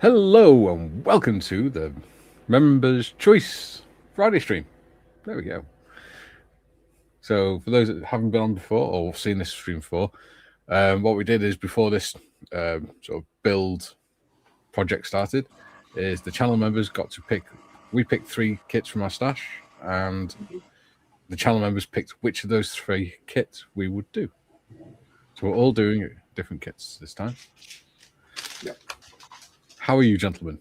Hello and welcome to the Members Choice Friday stream. There we go. So for those that haven't been on before or seen this stream before, what we did is before this sort of build project started, is the channel members got to pick. We picked 3 kits from our stash, and the channel members picked which of those 3 kits we would do. So we're all doing different kits this time. Yep. How are you, gentlemen?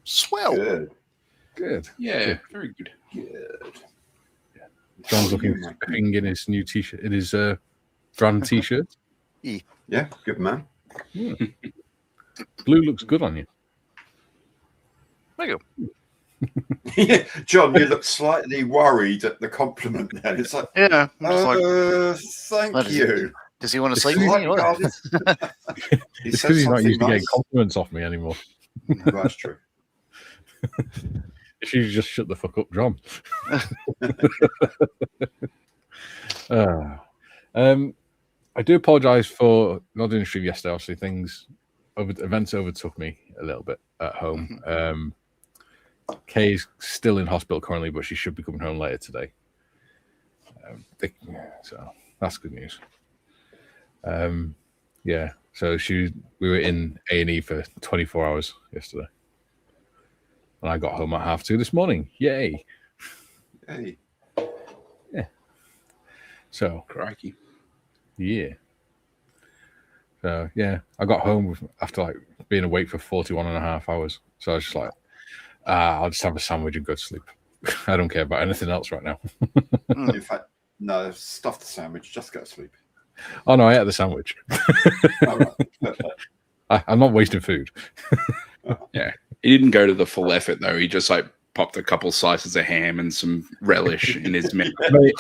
Swell. Good. Yeah, Good. very good. Good. John's looking spiffing in his new t-shirt, in his brand t-shirt. Yeah, good man. Blue looks good on you. There you go. Yeah, John, you look slightly worried at the compliment there. It's like, Yeah, I'm just like, thank what is you. does he want to It's sleep with me? like, Or God, what? he It's said because he's not something used to getting nice. compliments off me anymore. That's true. You should just shut the fuck up, John. I do apologise for not doing a stream yesterday. Obviously, events overtook me a little bit at home. Kay's still in hospital currently, but she should be coming home later today. So that's good news. Yeah. So we were in A&E for 24 hours yesterday, and I got home at 2:30 this morning. Yay! Hey. Yeah. So Crikey. yeah. So yeah, I got home after like being awake for 41.5 hours. So I was just like, I'll just have a sandwich and go to sleep. I don't care about anything else right now. In fact, no, stuff the sandwich. Just go to sleep. Oh no, I ate the sandwich. All right. I'm not wasting food. Yeah, he didn't go to the full effort though. He just like popped a couple slices of ham and some relish in his mouth. Mate,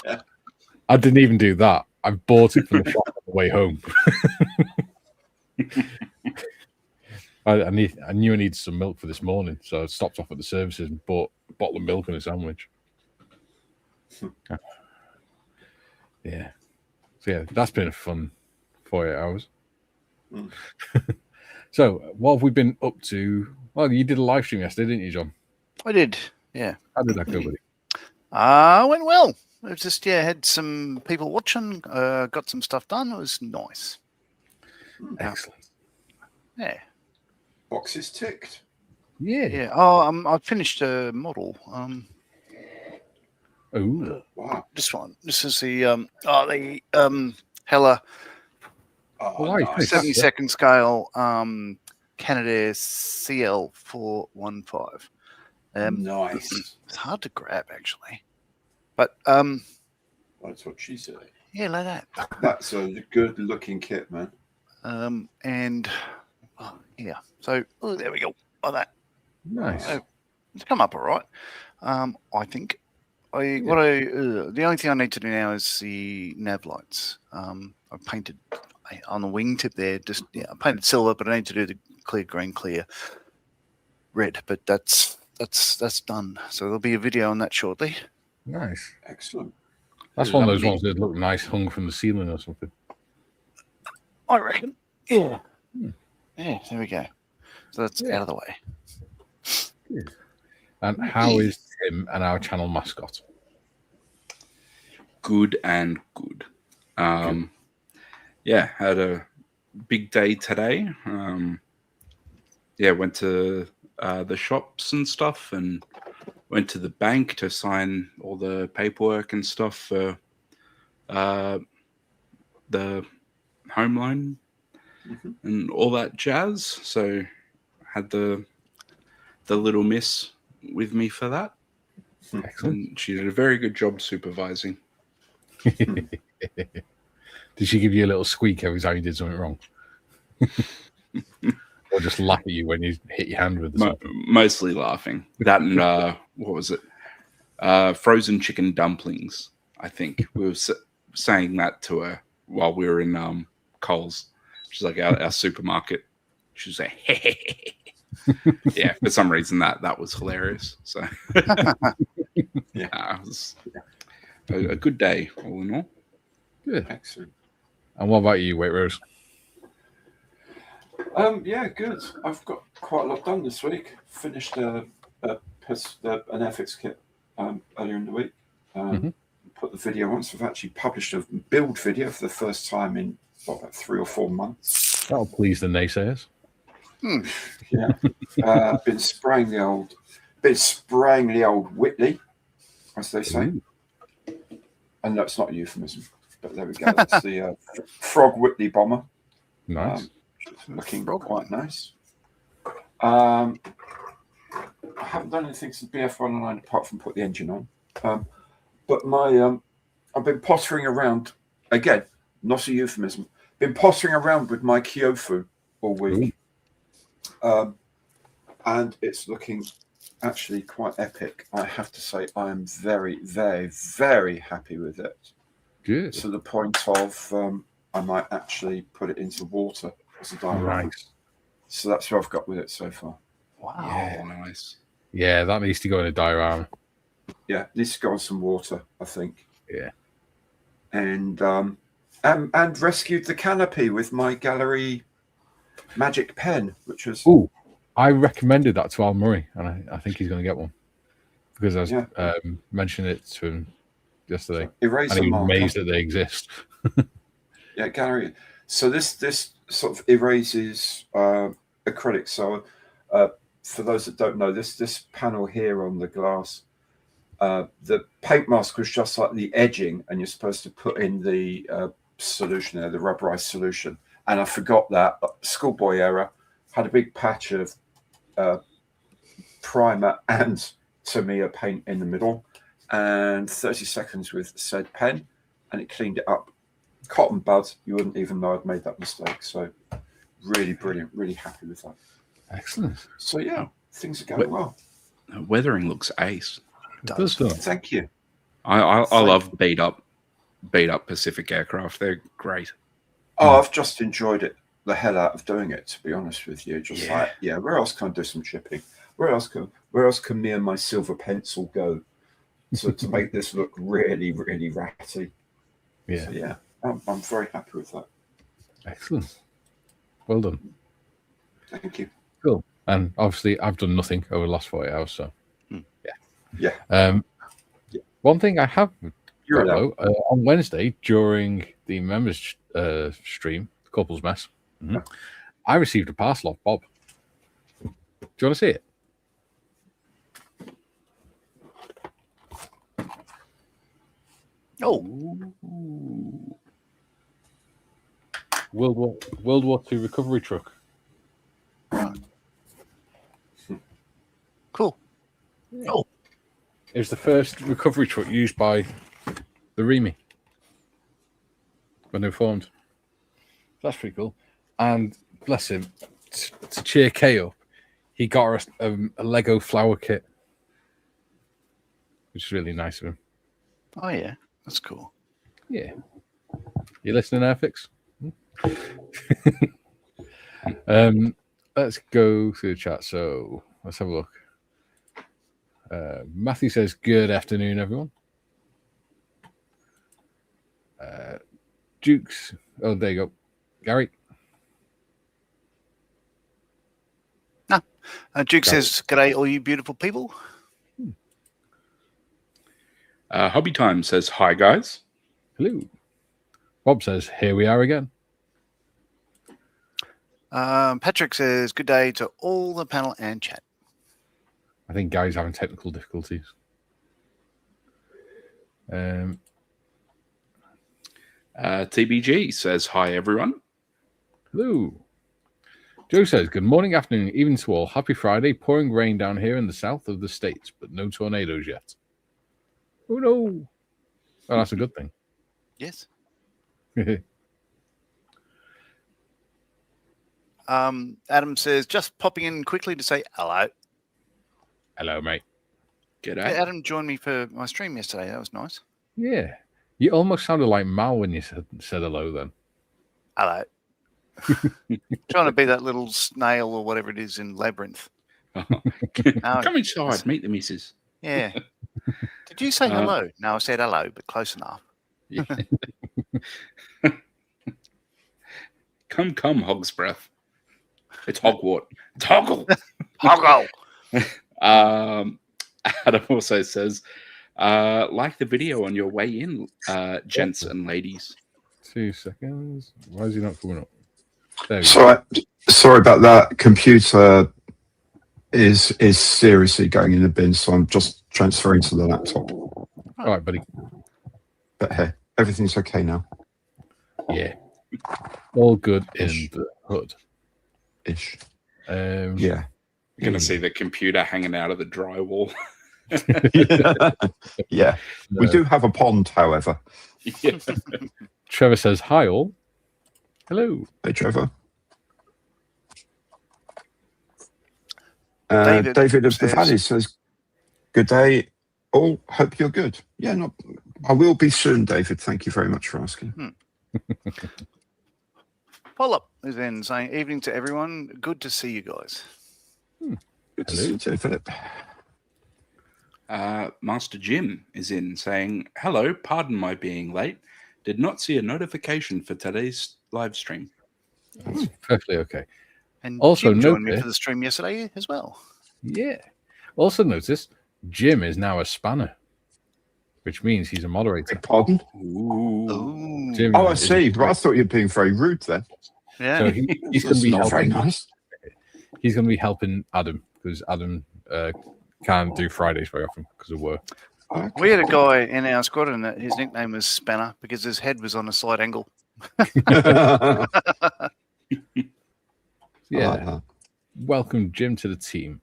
I didn't even do that. I bought it from the shop on the way home. I knew I needed some milk for this morning, so I stopped off at the services and bought a bottle of milk and a sandwich. Yeah. So yeah, that's been a fun 48 hours. So what have we been up to? Well, you did a live stream yesterday, didn't you, John? I did. Yeah. How did that go, buddy? Went well. It was just had some people watching. Got some stuff done. It was nice. Excellent. Yeah. Boxes ticked. Yeah. Yeah. Oh, I finished a model. Oh. Wow. This one. This is the Hella Oh, nice. 72nd scale Canada CL415. Nice. It's hard to grab actually, but That's what she said. yeah, like that. That's a good-looking kit, man. And yeah, so there we go. Like that. Nice. So it's come up all right. I think. The only thing I need to do now is the nav lights. I painted on the wingtip there. I painted silver, but I need to do the clear green, clear red. But that's done. So there'll be a video on that shortly. Nice. Excellent. That's one of those ones that look nice hung from the ceiling or something. I reckon. Yeah. Yeah, there we go. So that's out of the way. Good. And how is Tim and our channel mascot? Good and good. Yeah, had a big day today. Went to the shops and stuff and went to the bank to sign all the paperwork and stuff for the home loan and all that jazz. So had the little miss with me for that. Excellent. And she did a very good job supervising. Did she give you a little squeak every time you did something wrong? Or just laugh at you when you hit your hand with something? Mostly laughing. That and what was it? Frozen chicken dumplings. I think we were saying that to her while we were in Coles. She's like our supermarket. She was like, hey. Yeah, for some reason that was hilarious. So yeah, it was a good day all in all. Good. Excellent. And what about you, Wait Rose? Yeah, good. I've got quite a lot done this week. Finished an Ep6 kit earlier in the week. Put the video on. So I've actually published a build video for the first time in about 3 or 4 months. That'll please the naysayers. Yeah. Been spraying the old Whitley, as they say. Ooh. And that's not a euphemism, but there we go. That's the Frog Whitley bomber. Nice. Looking quite nice. I haven't done anything since BF109 apart from put the engine on. But my I've been pottering around again, not a euphemism. Been pottering around with my Kyofu all week. And it's looking actually quite epic. I have to say I am very, very, very happy with it. Good. To the point of I might actually put it into water as a diorama. Nice. So that's what I've got with it so far. Wow. Yeah. Nice. Yeah, that needs to go in a diorama. Yeah, needs to go on some water, I think. Yeah. And rescued the canopy with my gallery magic pen, which was I recommended that to Al Murray, and I think he's going to get one because I was mentioning it to him yesterday. Eraser and he was marker. amazed that they exist. Yeah, gallery. So this sort of erases acrylic. So for those that don't know, this panel here on the glass, the paint mask was just like the edging, and you're supposed to put in the solution there, the rubberized solution. And I forgot that schoolboy error. Had a big patch of primer and Tamiya paint in the middle, and 30 seconds with said pen, and it cleaned it up. Cotton bud, you wouldn't even know I'd made that mistake. So really brilliant, really happy with that. Excellent. So yeah, things are going well. Weathering looks ace. It does, though. Thank you. I love beat up Pacific aircraft. They're great. Oh, I've just enjoyed it the hell out of doing it, to be honest with you. Just where else can I do some chipping? Where else can me and my silver pencil go to make this look really, really ratty? Yeah. So, yeah, I'm very happy with that. Excellent. Well done. Thank you. Cool. And obviously, I've done nothing over the last 40 hours, so Yeah. One thing I have You're got, allowed. though, on Wednesday during the members stream, the couples mess, I received a parcel off Bob. Do you want to see it? Oh, World War II recovery truck. cool. Oh, It was the first recovery truck used by the Remy when they were formed. That's pretty cool. And bless him, to cheer Kay up, he got us a Lego flower kit, which is really nice of him. oh yeah, that's cool. Yeah. You listening, Airfix? Let's go through the chat. So let's have a look. Matthew says, good afternoon, everyone. Dukes. Oh, there you go. Gary. Duke says, g'day, all you beautiful people. Hobby Time says, hi, guys. Hello. Bob says, here we are again. Patrick says, good day to all the panel and chat. I think Gary's having technical difficulties. TBG says, hi, everyone. Hello. Joe says, good morning, afternoon, even to all. Happy Friday. Pouring rain down here in the south of the States, but no tornadoes yet. Oh, no. Oh, that's a good thing. Yes. Adam says, just popping in quickly to say hello. Hello, mate. G'day. Yeah, Adam joined me for my stream yesterday. That was nice. Yeah. You almost sounded like Mal when you said hello then. Hello. Trying to be that little snail or whatever it is in Labyrinth. Come inside, meet the missus. Yeah. Did you say hello? No, I said hello, but close enough. Yeah. Come, hog's breath. It's Hogwarts. It's Hoggle. Hoggle. Adam also says, like the video on your way in, gents and ladies. 2 seconds. Why is he not coming up? There we go. Sorry about that. Computer is seriously going in the bin, so I'm just transferring to the laptop. All right, buddy. But hey, everything's okay now. Yeah. All good in Ish. the hood. Ish. Yeah. Yeah. You're going to see the computer hanging out of the drywall. Yeah. We do have a pond, however. Yeah. Trevor says, hi all. Hello. Hey, Trevor. David David of the says- Valley says, good day all. Hope you're good. Yeah, I will be soon, David. Thank you very much for asking. Pull-up is in saying, evening to everyone. Good to see you guys. Good to see you too, Philip. Master Jim is in saying, hello, pardon my being late. Did not see a notification for today's live stream. That's perfectly okay. And Also Jim joined me notice- for the stream yesterday as well. Yeah. Also notice, Jim is now a spanner, which means he's a moderator. Beg pardon? Ooh. Ooh. Jim Oh, I is- see. But I thought you were being very rude then. Yeah. So he's going That's to be not very helping. nice. He's going to be helping Adam because Adam can't do Fridays very often because of work. Okay. We had a guy in our squad, and his nickname was Spanner because his head was on a slight angle. I Yeah. like that. Welcome Jim to the team,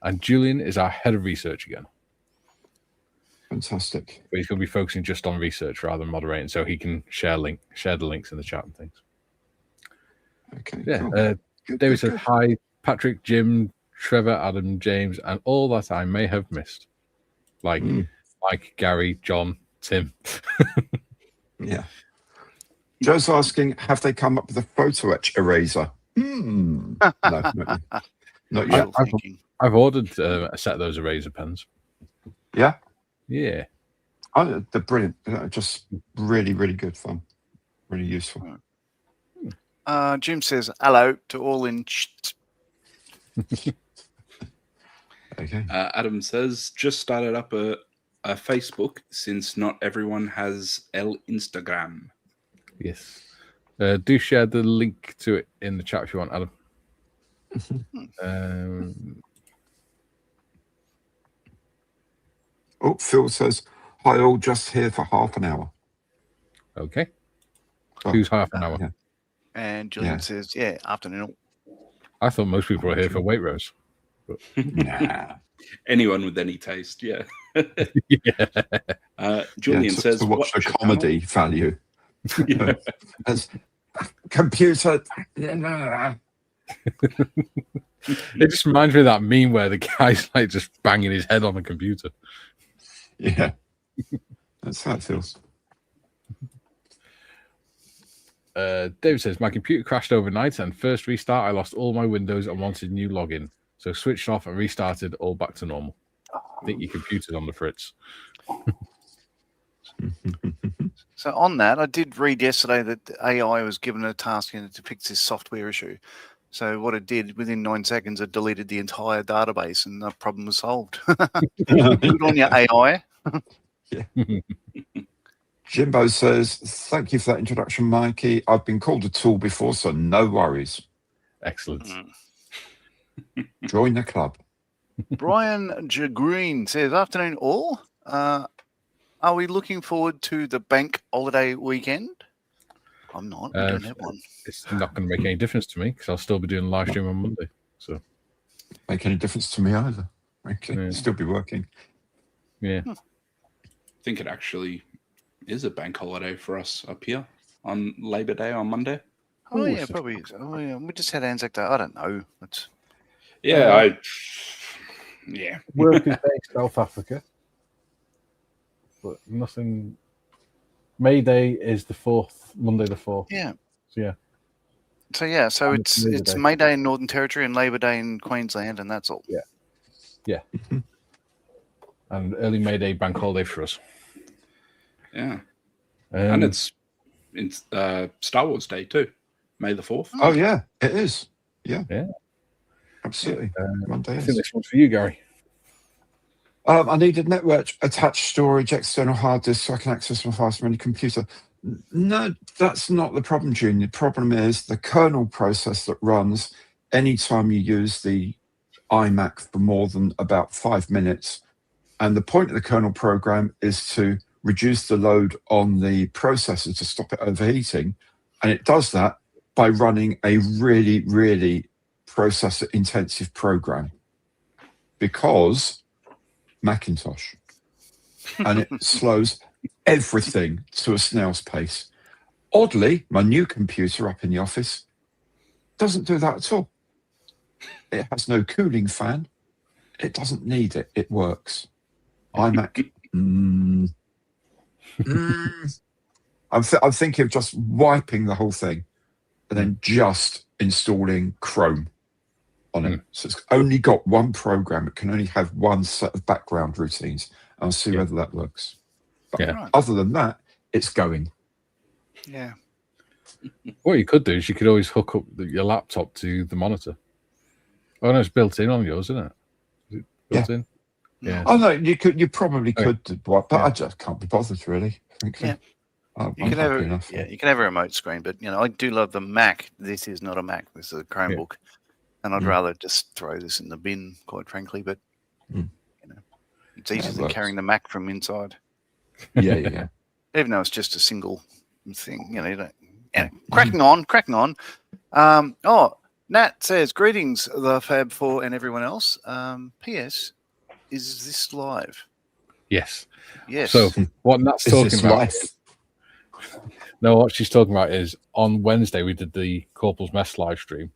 and Julian is our head of research again. Fantastic. But he's going to be focusing just on research rather than moderating, so he can share the links in the chat and things. Okay. Yeah. cool. Good, David good, says good. hi, Patrick, Jim, Trevor, Adam, James, and all that I may have missed, like Mm, Mike, Gary, John, Tim. yeah. Joe's asking, have they come up with a photo etch eraser? No, not yet. Not yet. Wishful thinking. I've ordered a set of those eraser pens. Yeah. Yeah. Oh, they're brilliant. They're just really, really good fun. Really useful. Jim says hello to all in. Okay. Adam says, just started up a Facebook since not everyone has El Instagram. Yes. Do share the link to it in the chat if you want, Adam. Oh, Phil says, hi all, just here for half an hour. Okay. Oh, Who's half an hour? yeah. And Julian Yeah. says, yeah, afternoon. I thought most people were here for Waitrose. Nah. Anyone with any taste, yeah. Yeah. Julian Yeah, says, to watch the your comedy value. channel?" As computer. It just reminds me of that meme where the guy's like just banging his head on the computer. Yeah. That's how it feels. David says, my computer crashed overnight and first restart, I lost all my windows and wanted new login. So switched off and restarted, all back to normal. I think your computer's on the fritz. So on that, I did read yesterday that the AI was given a task to fix this software issue. So what it did, within 9 seconds, it deleted the entire database and the problem was solved. Good on your AI. Jimbo says, thank you for that introduction, Mikey. I've been called a tool before, so no worries. Excellent. Join the club. Brian J. Green says, afternoon all. Are we looking forward to the bank holiday weekend? I'm not. We don't have one. It's not going to make any difference to me because I'll still be doing live stream on Monday. So Make any difference to me either. Okay. Yeah. Still be working. yeah, I think it actually is a bank holiday for us up here on Labor Day on Monday. Oh, Ooh, yeah, it's- probably. Oh, yeah. We just had Anzac Day. I don't know. It's Yeah, yeah. work is based South Africa, but nothing. May Day is the 4th, Monday the 4th. yeah. So yeah, So yeah, so And it's Labor it's Day. May Day in Northern Territory and Labor Day in Queensland, and that's all. and early May Day bank holiday for us. Yeah. And Um, it's Star Wars Day too, May the 4th. Oh, yeah, it is. yeah, absolutely. One day I is. think this one's for you, Gary. I needed network attached storage, external hard disk, so I can access my files from any computer. No, that's not the problem, Junior. The problem is the kernel process that runs anytime you use the iMac for more than about 5 minutes. And the point of the kernel program is to reduce the load on the processor to stop it overheating. And it does that by running a really, really processor-intensive program. Because Macintosh, and it slows everything to a snail's pace. Oddly, my new computer up in the office doesn't do that at all. It has no cooling fan. It doesn't need it. It works. iMac. I'm thinking of just wiping the whole thing and then just installing Chrome on it. So it's only got one program. It can only have one set of background routines. I'll see whether that works. But other than that, it's going. Yeah. What you could do is you could always hook up your laptop to the monitor. Oh no, it's built in on yours, isn't it? Is it built in? Yeah. Oh no, you probably could, but I just can't be bothered really. Frankly. Yeah. You can have a remote screen, but I do love the Mac. This is not a Mac. This is a Chromebook. And I'd rather just throw this in the bin, quite frankly. But it's easier than carrying the Mac from inside. Yeah. Even though it's just a single thing, cracking on. Nat says, greetings, the Fab Four and everyone else. P.S. Is this live? Yes. Yes. So what Nat's talking about? Life? No, what she's talking about is on Wednesday we did the Corporal's Mess live stream,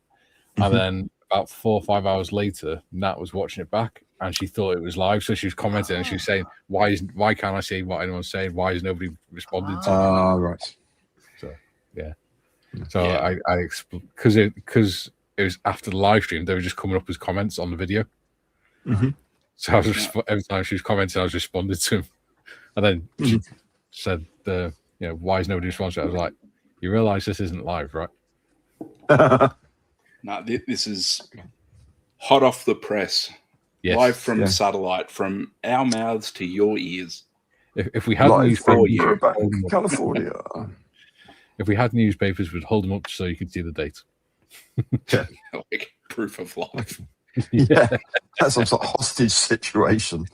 and then about 4 or 5 hours later, Nat was watching it back, and she thought it was live. So she was commenting, and she was saying, "Why can't I see what anyone's saying? Why is nobody responding to it?" Right. So I because it was after the live stream, they were just coming up as comments on the video. So I was every time she was commenting, I was responding to him, and then she said, "Why is nobody responding?" I was like, "You realise this isn't live, right?" No, this is hot off the press, live from satellite, from our mouths to your ears. If we had California. If we had newspapers, we'd hold them up so you could see the date. Like proof of life. Yeah, that's some sort of hostage situation.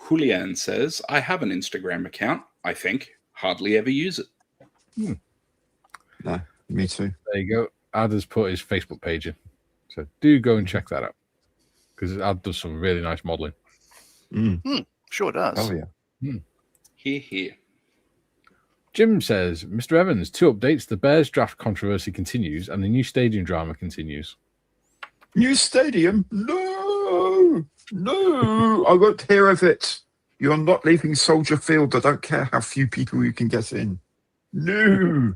Julian says, I have an Instagram account, I think. Hardly ever use it. No, me too. There you go. Ad has put his Facebook page in. So do go and check that out. Because Ad does some really nice modelling. Sure does. Oh, yeah. Here. Jim says, Mr. Evans, 2 updates. The Bears draft controversy continues and the new stadium drama continues. New stadium? No, I won't hear of it. You're not leaving Soldier Field. I don't care how few people you can get in. No.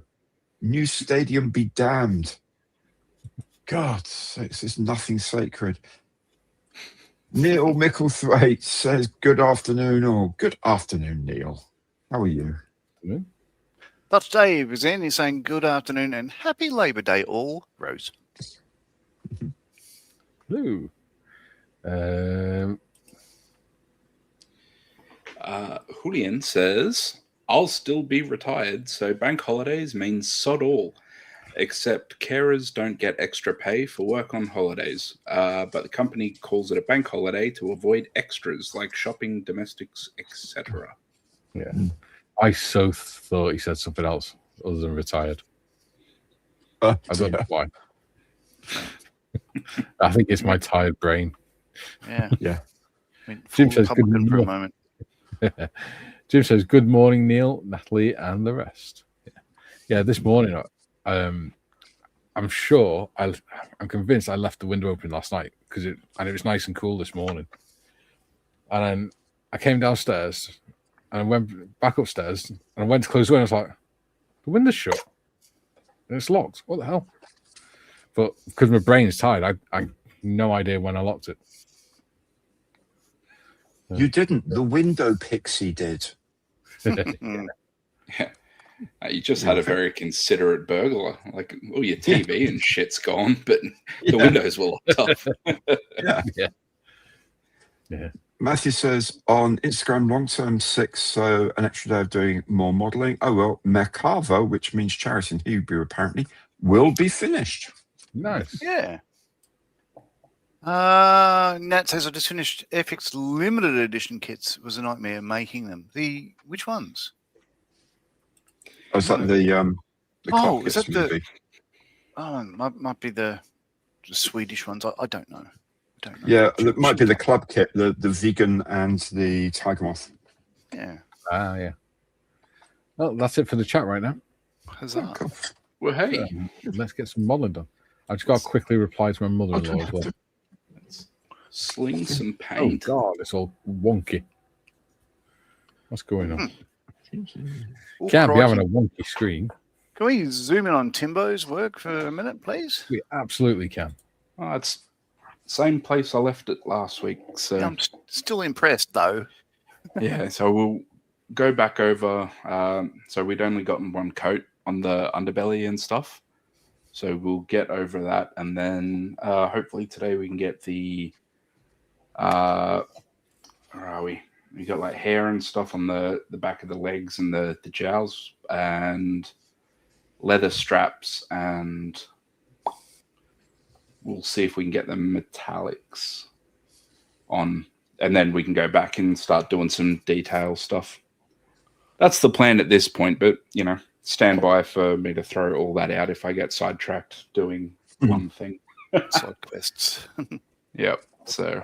New stadium be damned. God sakes, there's nothing sacred. Neil Micklethwaite says, good afternoon, or good afternoon, Neil. How are you? Dutch Dave is in. He's saying good afternoon and happy Labour Day all, Rose. Hello. Julian says, I'll still be retired, so bank holidays means sod all. Except carers don't get extra pay for work on holidays, but the company calls it a bank holiday to avoid extras like shopping, domestics, etc. Yeah. I so thought he said something else other than retired. I don't know why. I think it's my tired brain. Yeah. I mean, Jim says, good morning for a moment. Jim says, good morning, Neil, Natalie, and the rest. Yeah, this morning, I'm convinced I left the window open last night it was nice and cool this morning. And then I came downstairs and I went back upstairs and I went to close the window. I was like, the window's shut and it's locked. What the hell? But because my brain's tired, I have no idea when I locked it. You didn't. The window pixie did. Yeah. You just had a very considerate burglar. Like, all your TV and shit's gone, but the windows were locked off. Yeah. Matthew says on Instagram, long-term 6, so an extra day of doing more modelling. Oh, well, Merkavo, which means charity in Hebrew, apparently, will be finished. Nice. Yeah. Nat says I just finished Ep6 limited edition kits. It was a nightmare making them. Which ones? Oh, is that the club is kits, that the? maybe? Oh, might be the Swedish ones. I don't know. Yeah, it might be the club kit, the vegan and the tiger moth. Yeah. Yeah. Well, that's it for the chat right now. Huzzah. Oh, cool. Well, hey. Let's get some modelling done. I've just got to quickly reply to my mother-in-law as well. Let's sling some Oh, paint. God, it's all wonky. What's going on? Oh, Can't be having crikey. a wonky screen. Can we zoom in on Timbo's work for a minute, please? We absolutely can. Oh, it's same place I left it last week. So Yeah, I'm still impressed, though. yeah, so we'll go back over. So we'd only gotten one coat on the underbelly and stuff. So we'll get over that, and then hopefully today we can get the where are we? We got like hair and stuff on the back of the legs and the jowls, and leather straps, and we'll see if we can get the metallics on, and then we can go back and start doing some detail stuff. That's the plan at this point, but stand by for me to throw all that out if I get sidetracked doing one thing. Side quests. Yep. So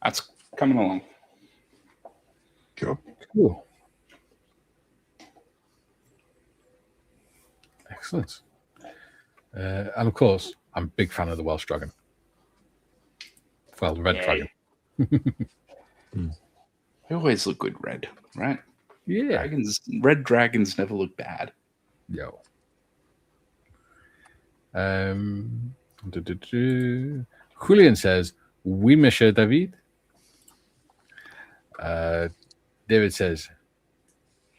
that's coming along. Cool. Excellent. And of course, I'm a big fan of the Welsh Dragon. Well, the Red Dragon. They always look good red, right? Yeah. Red dragons never look bad. Yo. Julian says, "Oui, monsieur David." David says,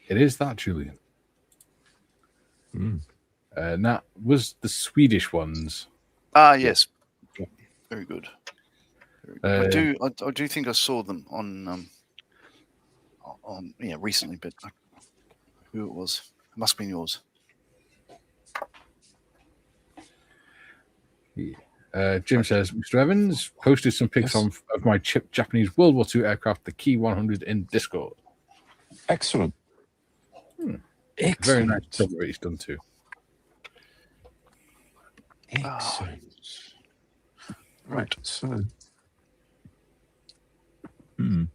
"It is that, Julian." That was the Swedish ones. Yes. Very good. I do think I saw them on recently, but who it was? It must have been yours. Jim says, "Mr. Evans posted some pics of my chipped Japanese World War II aircraft, the Key 100, in Discord." Excellent. Excellent. Very nice job that he's done too. Excellent. Right, so. All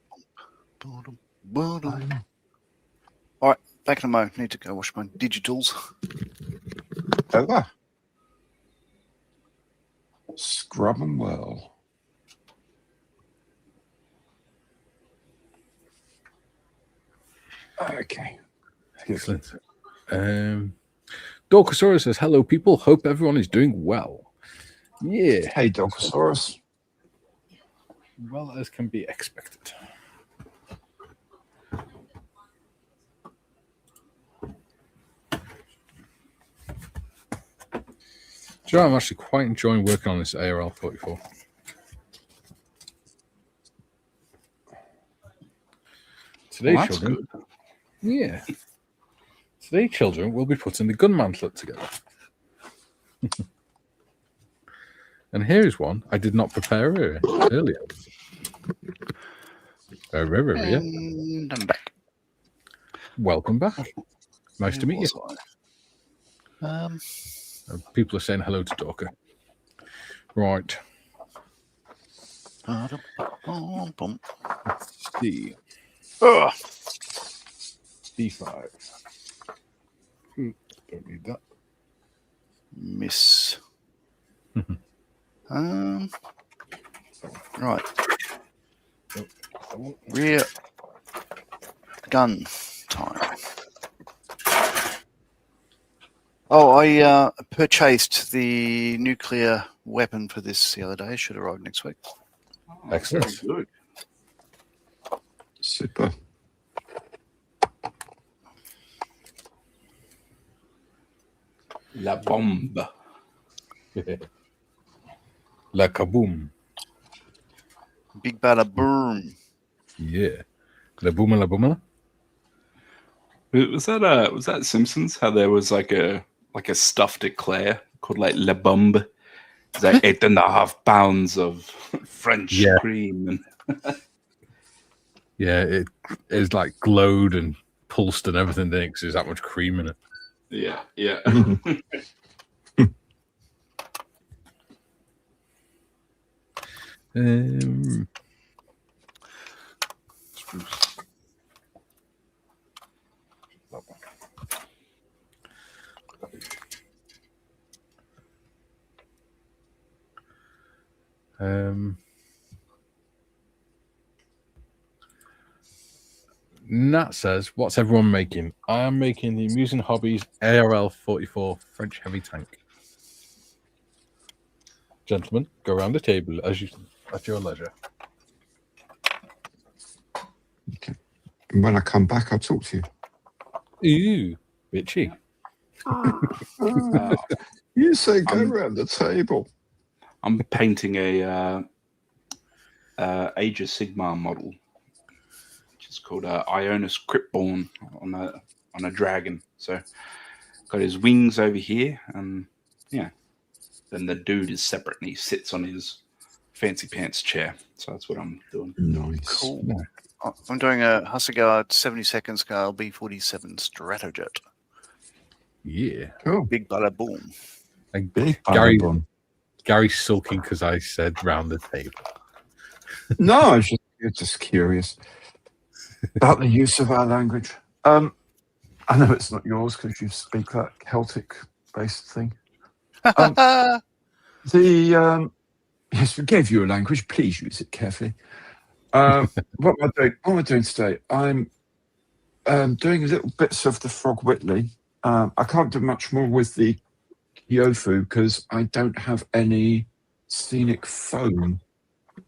right, back in a mo. Need to go wash my digitals. Over. Scrub them well. Okay. Excellent. Dorkosaurus says, "Hello, people. Hope everyone is doing well." Yeah. Hey, Dorkosaurus. Well as can be expected. Do you know, I'm actually quite enjoying working on this ARL 44. Today, children. Good. Yeah. Today, children, we'll be putting the gun mantlet together. And here is one I did not prepare earlier. And I'm back. Welcome back. Nice to meet you. People are saying hello to Dorka. Right. Let's see. D5. Don't need that. Miss. Right. Rear gun time. Oh, I purchased the nuclear weapon for this the other day. It should arrive next week. Excellent. Very good. Super. La bombe. La kaboom. Big bada boom. Yeah. La boomala boomala. Was that Simpsons? How there was like a stuffed eclair called like La Bombe. It's like 8.5 pounds of French cream and Yeah, it is like glowed and pulsed and everything, didn't it? 'Cause there's that much cream in it. yeah. Nat says, "What's everyone making? I am making the Amusing Hobbies ARL 44 French heavy tank." Gentlemen, go around the table at your leisure. Okay. And when I come back, I'll talk to you. Ooh, bitchy. You say go around the table. I'm painting a Age of Sigmar model, which is called Ionis Cryptborn on a dragon. So got his wings over here, and yeah, then the dude is separate, and he sits on his fancy pants chair. So that's what I'm doing. Nice. Cool. I'm doing a Hussigard 72nd scale B47 Stratojet. Yeah. Cool. Big bada boom. And Big Gary's sulking because I said round the table. No, I was just curious about the use of our language. I know it's not yours because you speak that Celtic-based thing. Yes, we gave you a language. Please use it carefully. What am I doing today? I'm doing little bits of the Frog Whitley. I can't do much more with the Kyofu because I don't have any scenic foam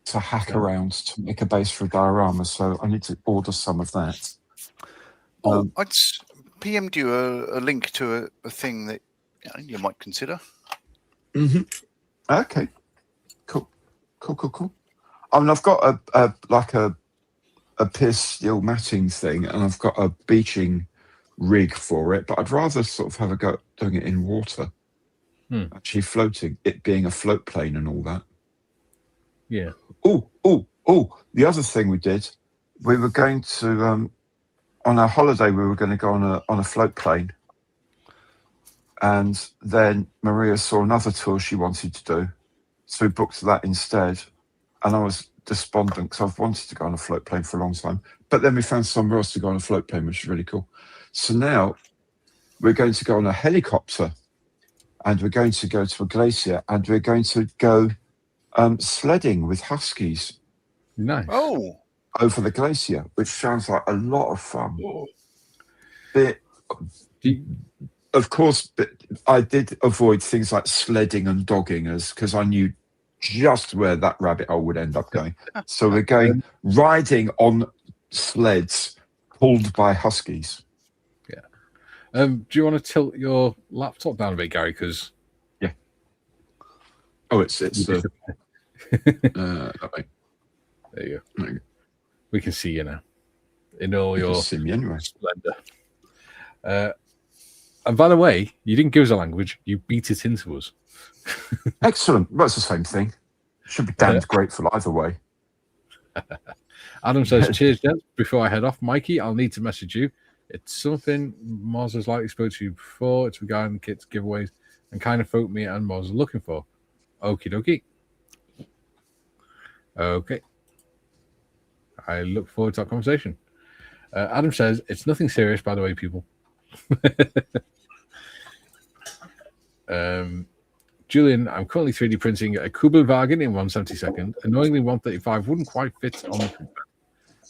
to hack around to make a base for a diorama, so I need to order some of that. I'd PM'd you a link to a thing that you might consider. Mm-hmm. Okay. Cool. I mean, I've got a pierced steel matting thing, and I've got a beaching rig for it, but I'd rather sort of have a go at doing it in water. Actually floating, it being a float plane and all that. Yeah. Oh! The other thing we did, we were going to on our holiday, we were going to go on a float plane, and then Maria saw another tour she wanted to do, so we booked that instead. And I was despondent because I've wanted to go on a float plane for a long time, but then we found somewhere else to go on a float plane, which is really cool. So now we're going to go on a helicopter, and we're going to go to a glacier, and we're going to go sledding with huskies. Nice. Oh, over the glacier, which sounds like a lot of fun. Of course, but I did avoid things like sledding and dogging because I knew just where that rabbit hole would end up going. So we're going riding on sleds pulled by huskies. Yeah. Do you want to tilt your laptop down a bit, Gary? Because it's okay. There you go. We can see you now in all You your can see me anyway. splendor. And by the way, you didn't give us a language; you beat it into us. Excellent. Well, it's the same thing. Should be damned grateful either way. Adam says, "Cheers, gents. Before I head off, Mikey, I'll need to message you. It's something Moz has likely spoke to you before. It's regarding kits, giveaways, and kind of folk me and Moz are looking for. Okie dokie. Okay. I look forward to that conversation." Adam says, "It's nothing serious, by the way, people." Julian, I'm currently 3D printing a Kugelwagen in 1/72. Annoyingly, 135 wouldn't quite fit on the printer.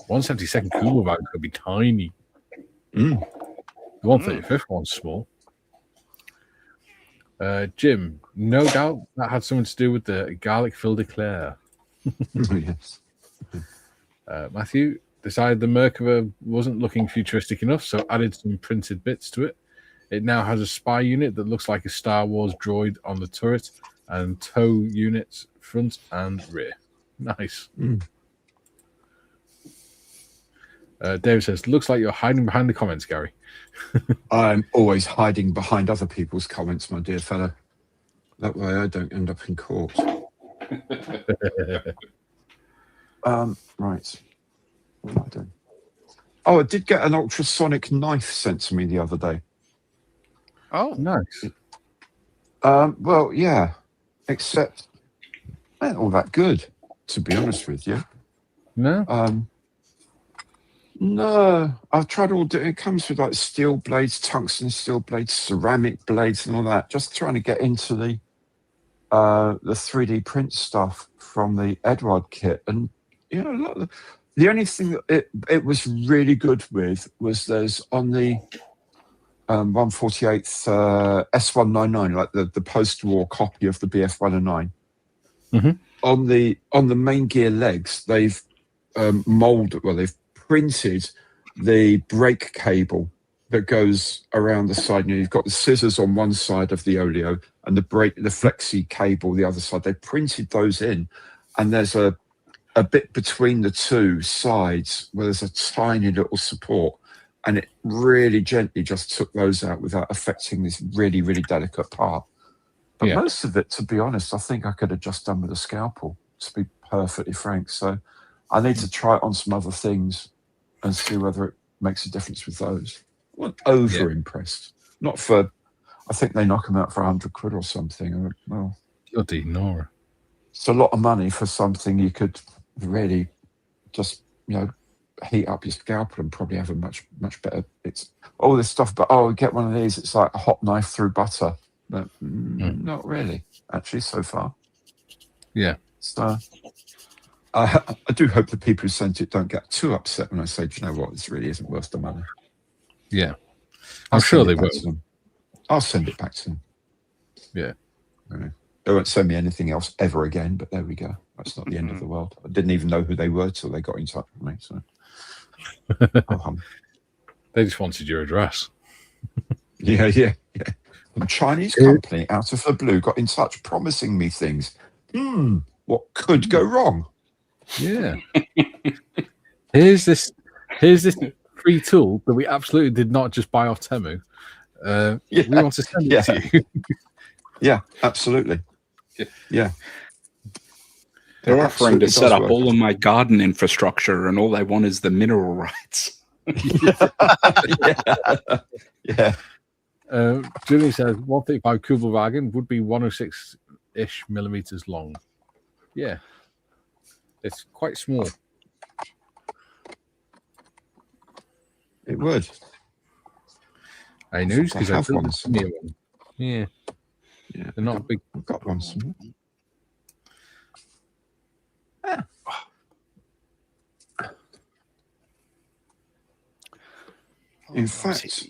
1/72 Kugelwagen could be tiny. The 1/35 one's small. Jim, no doubt that had something to do with the garlic-filled eclair. Yes. Matthew decided the Merkava wasn't looking futuristic enough, so added some printed bits to it. It now has a spy unit that looks like a Star Wars droid on the turret and tow units front and rear. Nice. David says, looks like you're hiding behind the comments, Gary. I'm always hiding behind other people's comments, my dear fellow. That way I don't end up in court. Right. What am I doing? Oh, I did get an ultrasonic knife sent to me the other day. Oh, Nice. Well, yeah, except not all that good, to be honest with you. No? No, I've tried all. It comes with like steel blades, tungsten steel blades, ceramic blades, and all that. Just trying to get into the 3D print stuff from the Edward kit, and you know, the only thing that it was really good with was there's on the 148th S199, like the post-war copy of the BF109. On the main gear legs, they've they've printed the brake cable that goes around the side. You know, you've got the scissors on one side of the oleo and the flexi cable the other side. They printed those in, and there's a bit between the two sides where there's a tiny little support, and it really gently just took those out without affecting this really, really delicate part. But most of it, to be honest, I think I could have just done with a scalpel, to be perfectly frank. So I need to try it on some other things and see whether it makes a difference with those. I wasn't over impressed. Not for, I think they knock them out for 100 quid or something. Well, bloody Nora. It's a lot of money for something you could really just, heat up your scalpel and probably have a much, much better. It's all this stuff, but get one of these. It's like a hot knife through butter. But not really, actually, so far. Yeah. So I do hope the people who sent it don't get too upset when I say, do you know what, this really isn't worth the money. Yeah. I'm sure they will. I'll send it back to them. Yeah. They won't send me anything else ever again, but there we go. That's not the end of the world. I didn't even know who they were till they got in touch with me. So they just wanted your address. Yeah. A Chinese company out of the blue got in touch promising me things. What could go wrong? Yeah. Here's this free tool that we absolutely did not just buy off Temu. We want to send it to you. Yeah, absolutely. Yeah. They're offering to set up all of my garden infrastructure, and all they want is the mineral rights. Yeah. Jimmy says 135 Kugelwagen would be 106-ish millimeters long. Yeah. It's quite small. It would. I know because I have one. Yeah. They're not big. I've got one somewhere. Yeah. In fact,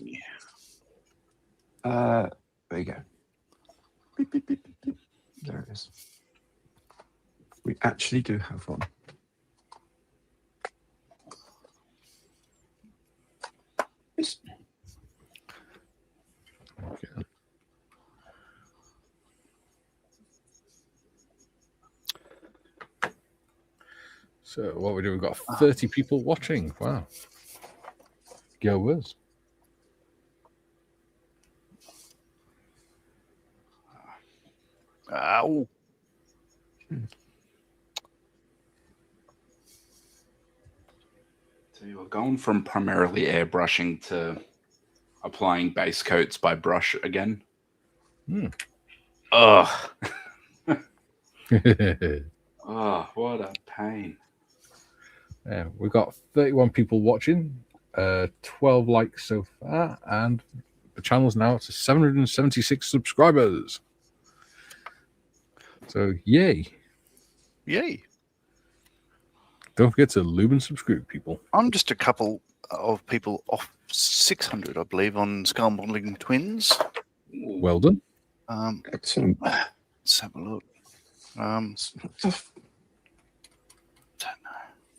there you go. Beep, beep, beep, beep, beep. There it is. We actually do have one. Okay. So what we do? We've got 30 people watching. Wow. Go Wiz. Ow. So you're going from primarily airbrushing to applying base coats by brush again. Ugh. Oh, what a pain. Yeah, we've got 31 people watching, 12 likes so far, and the channel's now to 776 subscribers. So, yay. Yay. Don't forget to lube and subscribe, people. I'm just a couple of people off 600, I believe, on Skull Modeling Twins. Well done. Excellent. Let's have a look. Don't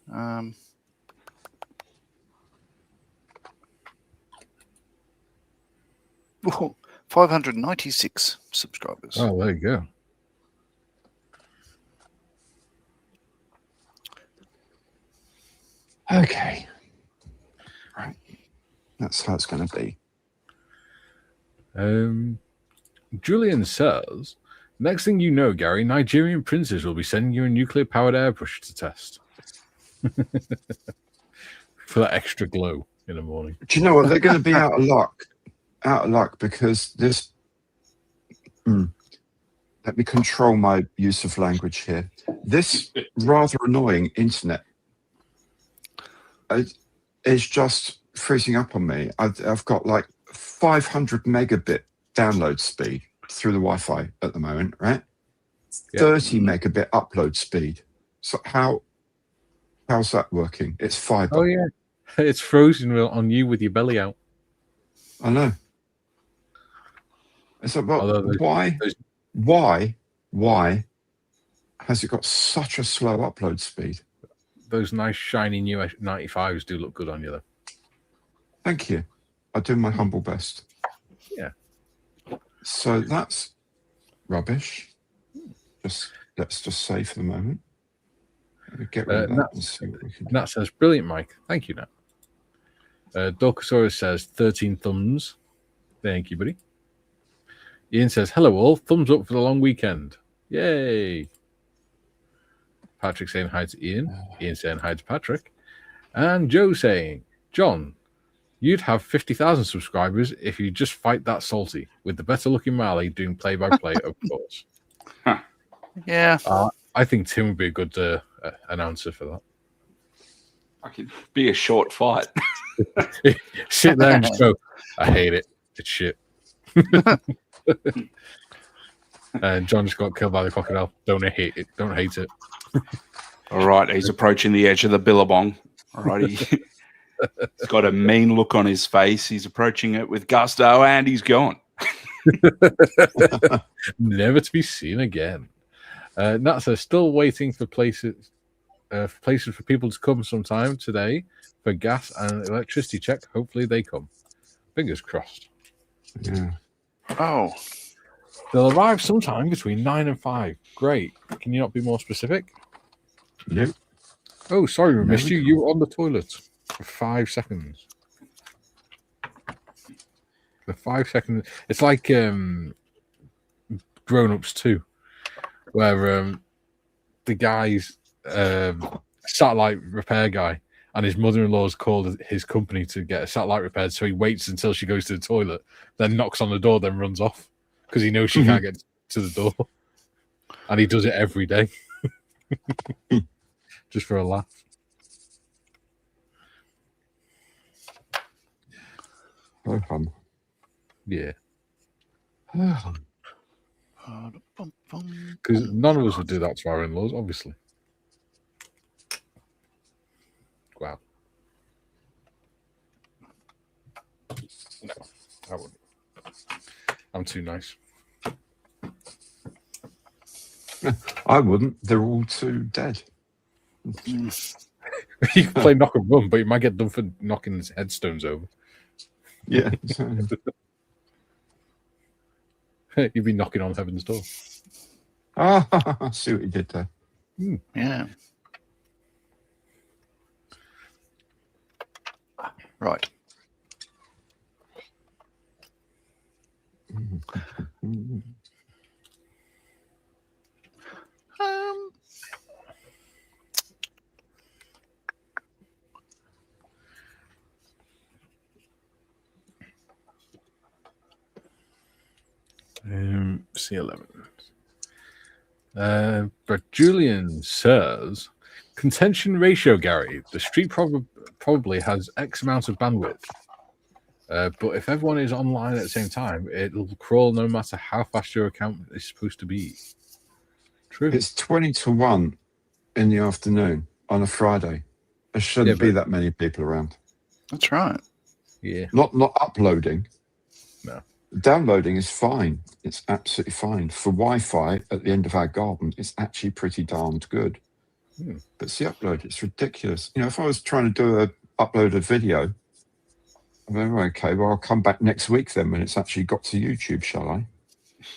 know. 596 subscribers. Oh, there you go. Okay. Right. That's how it's going to be. Julian says, next thing you know, Gary, Nigerian princes will be sending you a nuclear-powered airbrush to test. For that extra glow in the morning. Do you know what? They're going to be out of luck. Out of luck because this... let me control my use of language here. This rather annoying internet is just freezing up on me. I've got like 500 megabit download speed through the Wi-Fi at the moment, right? Yep. 30 megabit upload speed. So how's that working? It's fiber. Oh yeah, it's frozen on you with your belly out. I know. It's like, well, Although why has it got such a slow upload speed? Those nice shiny new 95s do look good on you though. Thank you. I do my humble best. Yeah. So that's rubbish. Let's just say for the moment. Let me get rid of that and see what we can do. Nat says, brilliant, Mike. Thank you, Nat. Dorkosaurus says, 13 thumbs. Thank you, buddy. Ian says, hello all. Thumbs up for the long weekend. Yay. Patrick saying hi to Ian. Ian saying hi to Patrick. And Joe saying, John, you'd have 50,000 subscribers if you just fight that salty with the better looking Marley doing play-by-play, of course. Yeah. I think Tim would be a good announcer for that. I could be a short fight. Sit there and just go, I hate it. It's shit. And John just got killed by the crocodile. Don't hate it. Don't hate it. All right, he's approaching the edge of the billabong. All right, he's got a mean look on his face. He's approaching it with gusto, and he's gone. Never to be seen again. Nat says, still waiting for places for people to come sometime today for gas and electricity check. Hopefully they come. Fingers crossed. Yeah. Oh. They'll arrive sometime between 9 and 5. Great. Can you not be more specific? Yep. Oh, sorry, we missed we you. You were on the toilet for 5 seconds. For 5 seconds. It's like Grown Ups 2, where the guy's satellite repair guy and his mother-in-law's called his company to get a satellite repaired, so he waits until she goes to the toilet, then knocks on the door, then runs off because he knows she can't get to the door. And he does it every day. Just for a laugh. Yeah. Because none of us would do that to our in-laws, obviously. Wow. No, I wouldn't. I'm too nice. I wouldn't. They're all too dead. You can play knock and run, but you might get done for knocking his headstones over. Yeah. You'd be knocking on heaven's door. I see what you did there. Yeah. Right. C11. But Julian says, contention ratio, Gary. The street probably has X amount of bandwidth. But if everyone is online at the same time, it'll crawl no matter how fast your account is supposed to be. True. It's 20 to 1 in the afternoon on a Friday. There shouldn't be that many people around. That's right. Yeah. Not uploading. No. Downloading is fine. It's absolutely fine. For Wi-Fi at the end of our garden, it's actually pretty darned good. But it's the upload. It's ridiculous. You know, if I was trying to upload a video, Okay, well, I'll come back next week then when it's actually got to YouTube, shall I?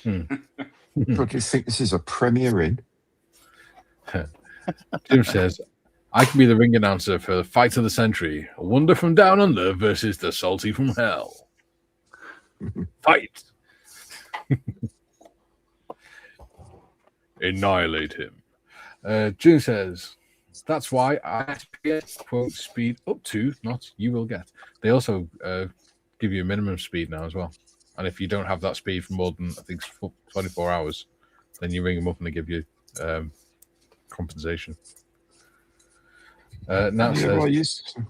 God, do you think this is a premiere in? Jim says, I can be the ring announcer for the fight of the century. A Wonder from Down Under versus the Salty from Hell. Fight! Annihilate him. June says, that's why I quote speed up to, not you will get. They also give you a minimum speed now as well. And if you don't have that speed for more than, I think, 24 hours, then you ring them up and they give you compensation. Now Yeah, says, well, I used to,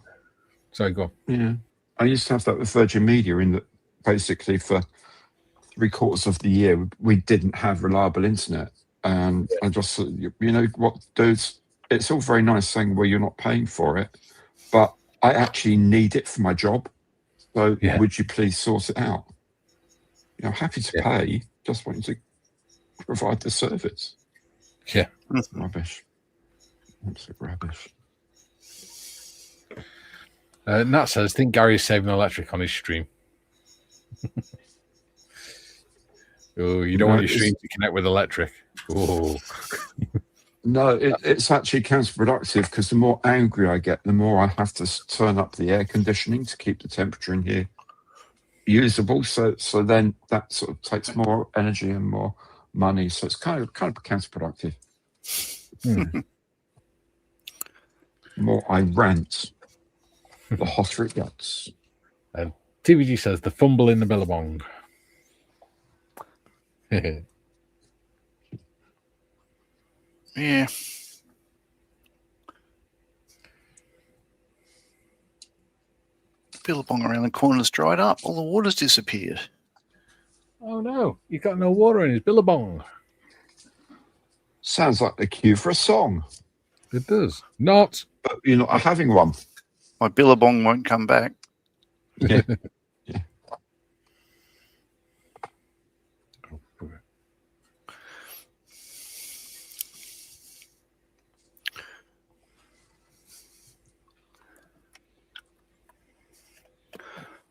sorry, go on. yeah, I used to have that with Virgin Media in that basically for 3/4 of the year we didn't have reliable internet, and I just you know what, dudes, it's all very nice saying, well, you're not paying for it, but I actually need it for my job, so Yeah. would you please sort it out? You know, happy to pay, just wanting to provide the service. Yeah. Rubbish. Absolute rubbish. Nat says, think Gary's saving electric on his stream. Oh, you don't want your stream to connect with electric. Oh. No, it's actually counterproductive because the more angry I get, the more I have to turn up the air conditioning to keep the temperature in here usable. So then that sort of takes more energy and more money. So it's kind of counterproductive. The more I rant, the hotter it gets. TVG says, the fumble in the billabong. Yeah. Billabong around the corner's dried up. All the water's disappeared. Oh no, you got no water in his billabong. Sounds like the cue for a song. It does. Not. But you're not having one. My billabong won't come back. Yeah.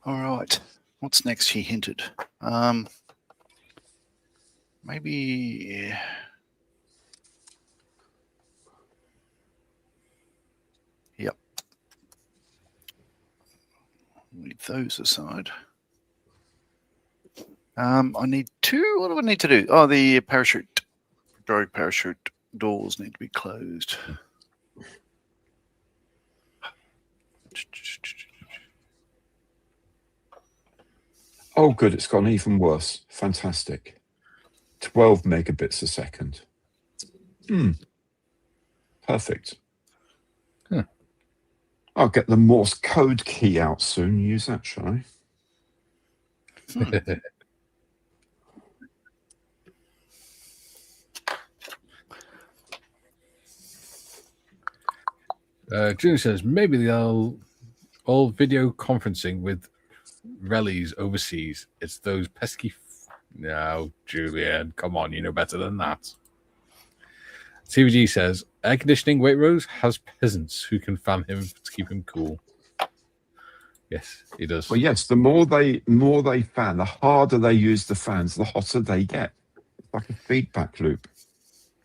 All right. What's next? He hinted. Maybe. Yep. Leave those aside. I need two. What do I need to do? Oh, the parachute. Drogue parachute doors need to be closed. Oh, good. It's gone even worse. Fantastic. 12 megabits a second. Perfect. Huh. I'll get the Morse code key out soon. Use that, shall I? June says, maybe they'll all video conferencing with rallies overseas. It's those pesky. No, Julian, come on, you know better than that. CVG says, air conditioning Waitrose has peasants who can fan him to keep him cool. Yes, he does. Well, yes, the more they fan, the harder they use the fans, the hotter they get. It's like a feedback loop.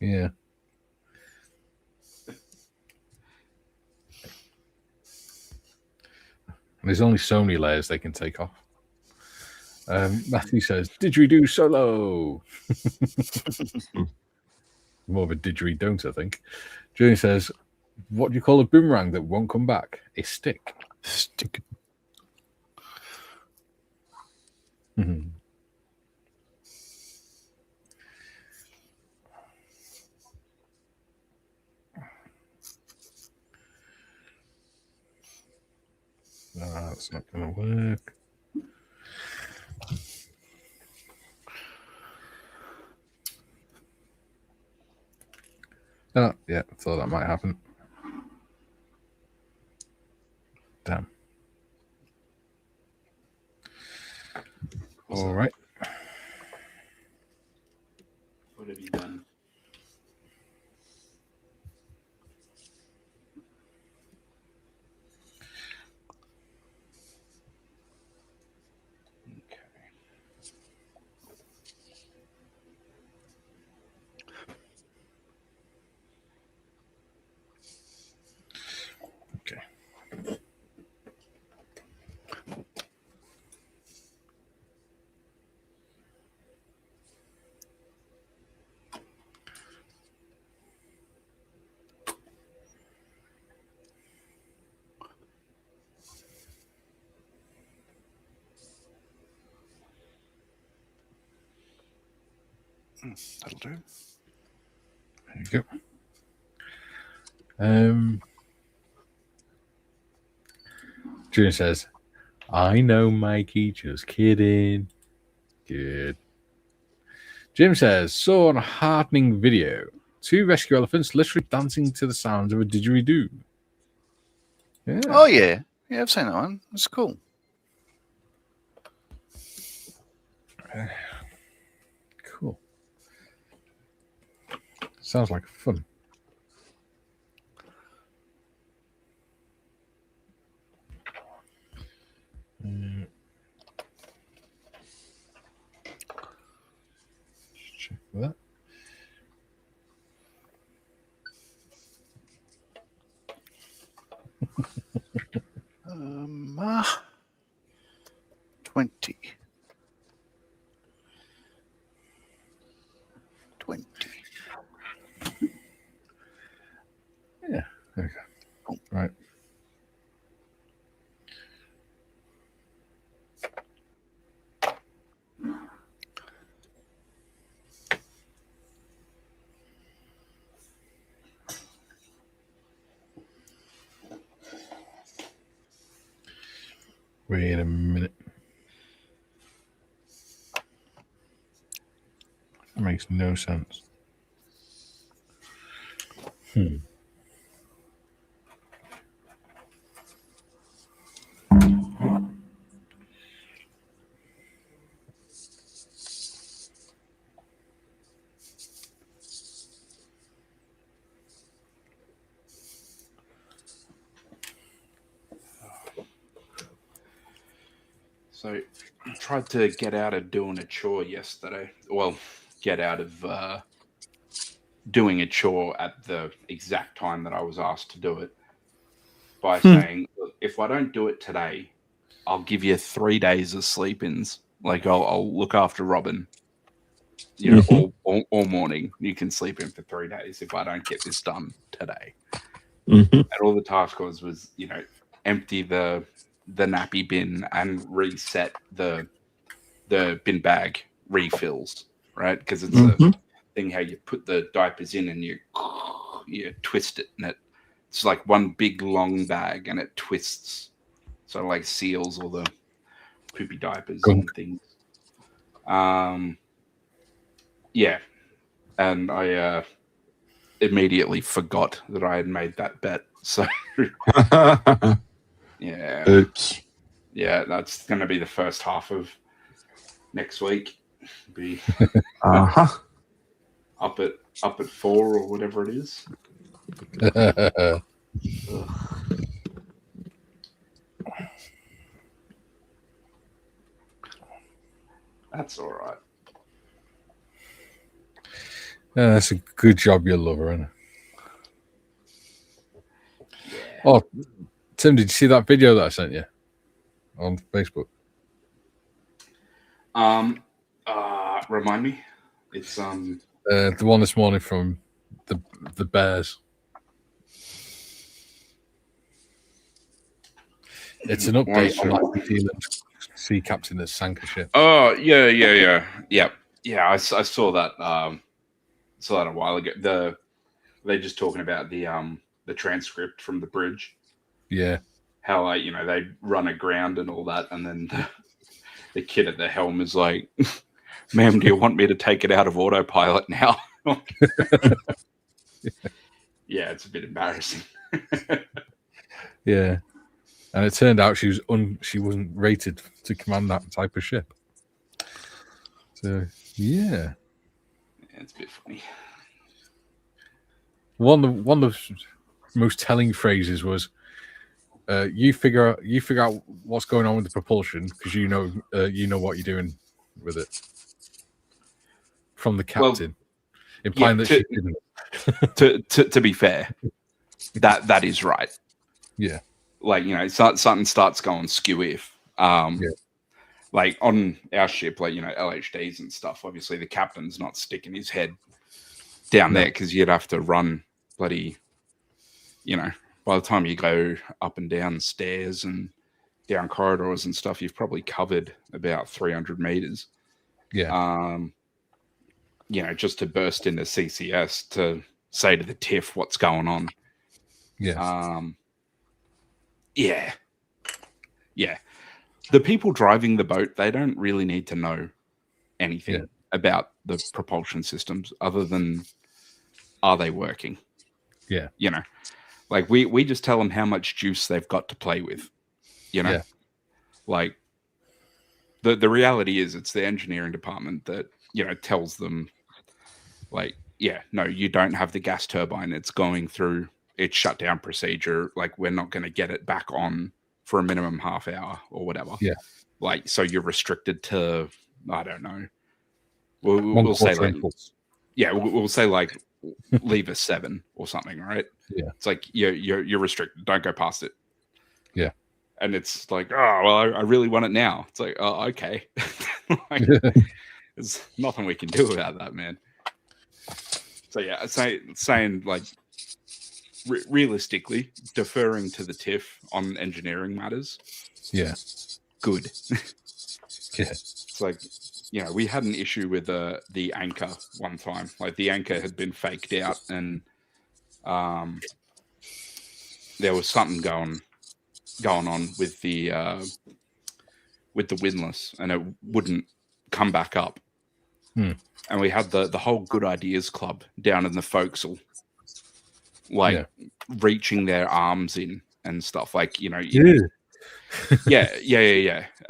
Yeah. And there's only so many layers they can take off. Matthew says, didgeridoo solo. More of a didgeridoo, I think. Julian says, what do you call a boomerang that won't come back? A stick. Stick. Mm-hmm. That's not going to work. Oh, yeah, thought that might happen. Damn. All right. What have you done? That'll do. There you go. Junior says, I know, Mikey, just kidding. Good. Jim says, saw on a heartening video 2 rescue elephants literally dancing to the sounds of a didgeridoo. Yeah. Oh, yeah. Yeah, I've seen that one. It's cool. Cool. Sounds like fun. Check for that. Um, 20. 20. Yeah, there we go. Cool. Right. Wait a minute. That makes no sense. So I tried to get out of doing a chore yesterday. Well, get out of doing a chore at the exact time that I was asked to do it by saying, look, if I don't do it today, I'll give you 3 days of sleep-ins. Like I'll look after Robin, you know, all morning. You can sleep in for 3 days if I don't get this done today. And all the task was, you know, empty the nappy bin and reset the bin bag refills, right? Because it's a thing how you put the diapers in and you twist it, and it's like one big long bag and it twists, so like seals all the poopy diapers and things. Yeah, and I immediately forgot that I had made that bet. So yeah, Oops. Yeah, that's going to be the first half of next week. Be Uh-huh. up at 4 or whatever it is. That's all right. Yeah, that's a good job, you lover, isn't it? Yeah. Oh, Tim, did you see that video that I sent you on Facebook? Remind me. It's the one this morning from the Bears. It's an update on that New Zealand sea captain that sank a ship. Oh yeah. I saw that. Saw that a while ago. They're just talking about the transcript from the bridge. Yeah. How like, you know, they run aground and all that, and then the kid at the helm is like, "Ma'am, do you want me to take it out of autopilot now?" Yeah, it's a bit embarrassing. Yeah, and it turned out she wasn't rated to command that type of ship. So yeah, It's a bit funny. One of the most telling phrases was, "You figure out what's going on with the propulsion because you know what you're doing with it." From the captain, implying that she didn't. To be fair, that is right. Yeah, like, you know, something starts going skew if like on our ship, like, you know, LHDs and stuff. Obviously, the captain's not sticking his head down there because you'd have to run bloody, you know, by the time you go up and down stairs and down corridors and stuff, you've probably covered about 300 meters. Yeah. just to burst into CCS to say to the TIFF what's going on. Yeah. Yeah. The people driving the boat, they don't really need to know anything about the propulsion systems other than, are they working? Yeah. Like we just tell them how much juice they've got to play with, Yeah. like the reality is it's the engineering department that, tells them, like, no, you don't have the gas turbine. It's going through its shutdown procedure. Like, we're not going to get it back on for a minimum half hour or whatever. Yeah. Like, so you're restricted to, I don't know. We'll say like, we'll say like leave a 7 or something, right? Yeah. It's like you're restricted. Don't go past it. Yeah. And it's like, oh well, I really want it now. It's like, oh, okay. Like, there's nothing we can do about that, man. So yeah, saying like realistically, deferring to the TIFF on engineering matters. Yeah. Good. Yeah. It's like, we had an issue with the anchor one time. Like, the anchor had been faked out, and there was something going on with the windlass, and it wouldn't come back up. And we had the whole Good Ideas Club down in the forecastle, like reaching their arms in and stuff. Like, yeah.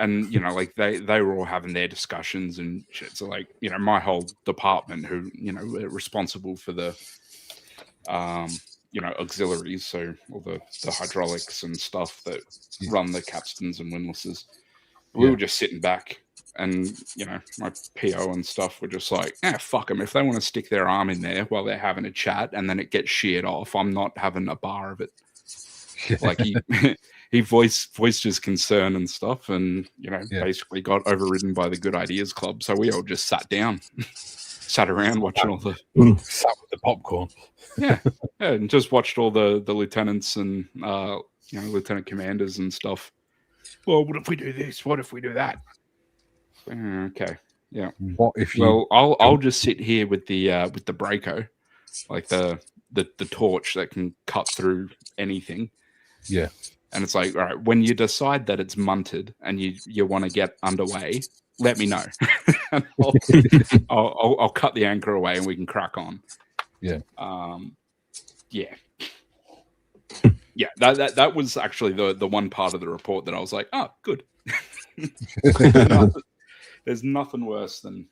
And like they were all having their discussions and shit. So like, my whole department, who were responsible for the auxiliaries, so all the hydraulics and stuff that run the capstans and windlasses, we were just sitting back, and my PO and stuff were just like, fuck them. If they want to stick their arm in there while they're having a chat and then it gets sheared off, I'm not having a bar of it. Like, he voiced his concern and stuff, and basically got overridden by the Good Ideas Club. So we all just sat down, sat around watching all the sat with the popcorn. And just watched all the lieutenants and lieutenant commanders and stuff. Well, what if we do this? What if we do that? Okay, yeah. What if you? Well, I'll just sit here with the Braco, like the torch that can cut through anything. Yeah. And it's like, all right, when you decide that it's munted and you want to get underway, let me know. I'll cut the anchor away and we can crack on. Yeah. That was actually the one part of the report that I was like, oh, good. There's nothing worse than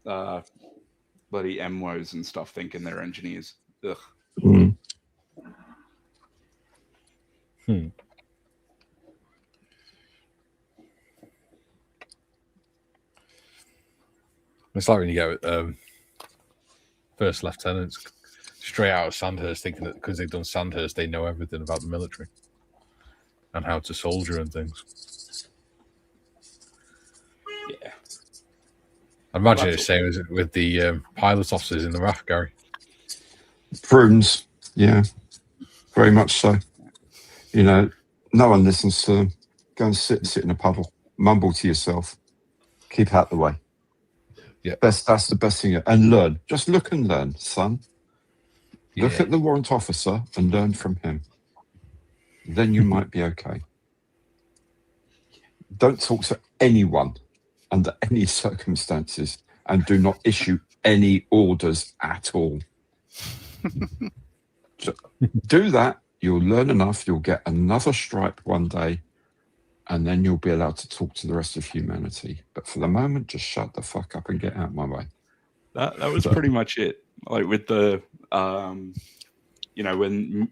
bloody MWOs and stuff thinking they're engineers. Ugh. It's like when you go first lieutenants straight out of Sandhurst, thinking that because they've done Sandhurst, they know everything about the military and how to soldier and things. Yeah. I imagine it's the same as with the pilot officers in the RAF, Gary. Prunes, yeah, very much so. No one listens to them. Go and sit in a puddle, mumble to yourself, keep out the way. Yeah, that's the best thing. And learn. Just look and learn, son. Yeah. Look at the warrant officer and learn from him. Then you might be okay. Don't talk to anyone under any circumstances, and do not issue any orders at all. So do that, you'll learn enough, you'll get another stripe one day, and then you'll be allowed to talk to the rest of humanity. But for the moment, just shut the fuck up and get out of my way. That was pretty much it. Like with the when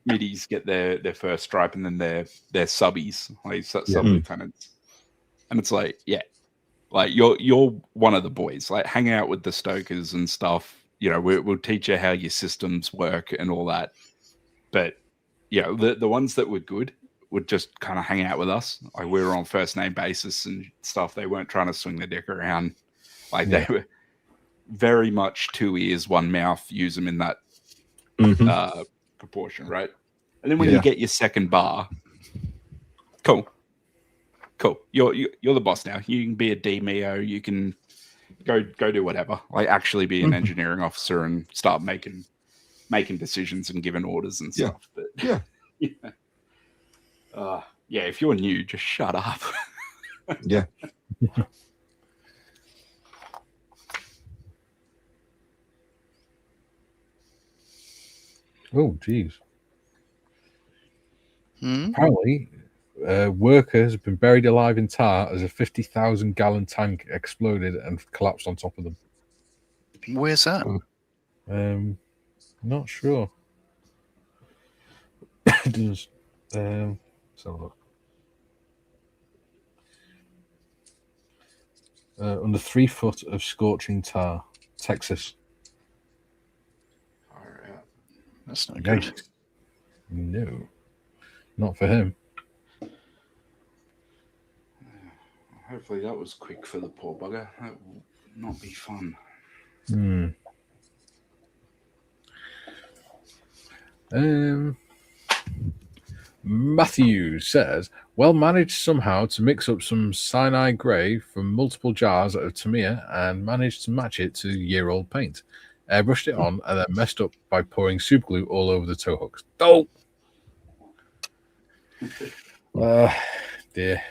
middies get their first stripe and then their subbies, like sub lieutenants, and it's like, like you're one of the boys. Like, hang out with the stokers and stuff. We'll teach you how your systems work and all that. But the ones that were good would just kind of hang out with us. Like, we were on first name basis and stuff. They weren't trying to swing the dick around. Like, they were very much 2 ears, 1 mouth. Use them in that proportion, right? And then when you get your second bar, cool. You're the boss now. You can be a DMEO. You can go do whatever. Like actually be an engineering officer and start making decisions and giving orders and stuff. But Yeah. yeah, if you're new, just shut up. Yeah. Oh, geez. Hmm? Apparently, a worker has been buried alive in tar as a 50,000-gallon tank exploded and collapsed on top of them. Where's that? Not sure. Just, let's have a look. Under 3 foot of scorching tar, Texas. All right. That's not good. Yikes. No, not for him. Hopefully that was quick for the poor bugger. That will not be fun. Matthew says, well managed somehow to mix up some cyanide grey from multiple jars of Tamiya and managed to match it to year-old paint. Airbrushed it on and then messed up by pouring super glue all over the tow hooks. Oh! Dear.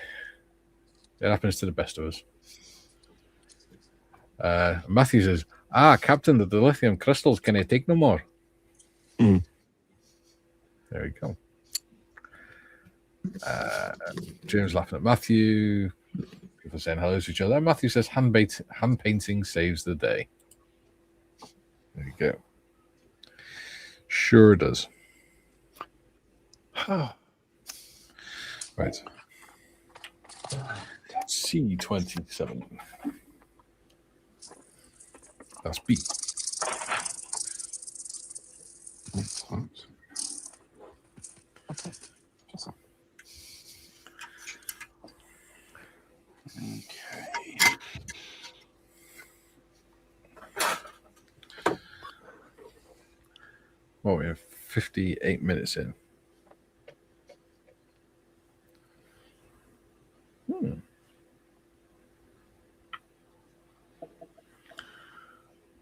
It happens to the best of us. Matthew says, Captain, the lithium crystals can I take no more? There we go. James laughing at Matthew. People saying hello to each other. Matthew says hand painting saves the day. There you go. Sure does. Right. C27. That's B. Okay. Well, we have 58 minutes in.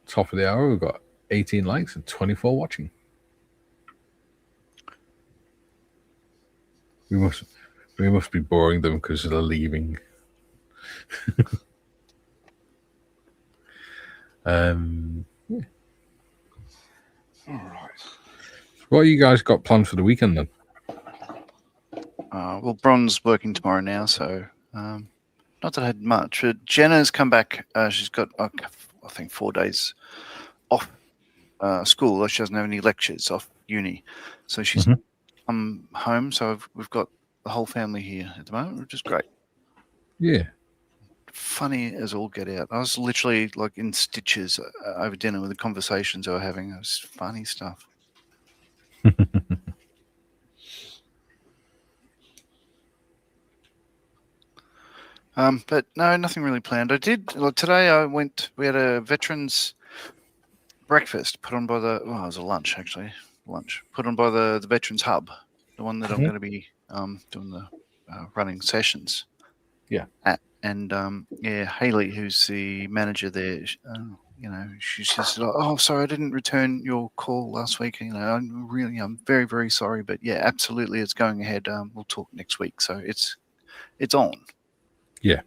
Top of the hour, we've got 18 likes and 24 watching. We must be boring them because they're leaving. Yeah. All right. What you guys got planned for the weekend then? Well, Bron's working tomorrow now, so not that I had much. But Jenna's come back. She's got, I think, 4 days off school. She doesn't have any lectures off uni, so she's come home. So we've got the whole family here at the moment, which is great. Yeah. Funny as all get out. I was literally like in stitches over dinner with the conversations they were having. It was funny stuff. But no, nothing really planned. I did today. We had a veterans breakfast put on by it was a lunch actually. Lunch put on by the Veterans Hub, the one that I'm going to be doing the running sessions. Yeah. At. And Haley, who's the manager there, she says, "Oh, sorry, I didn't return your call last week. I'm very, very sorry, but yeah, absolutely, it's going ahead. We'll talk next week. So it's on." Yeah.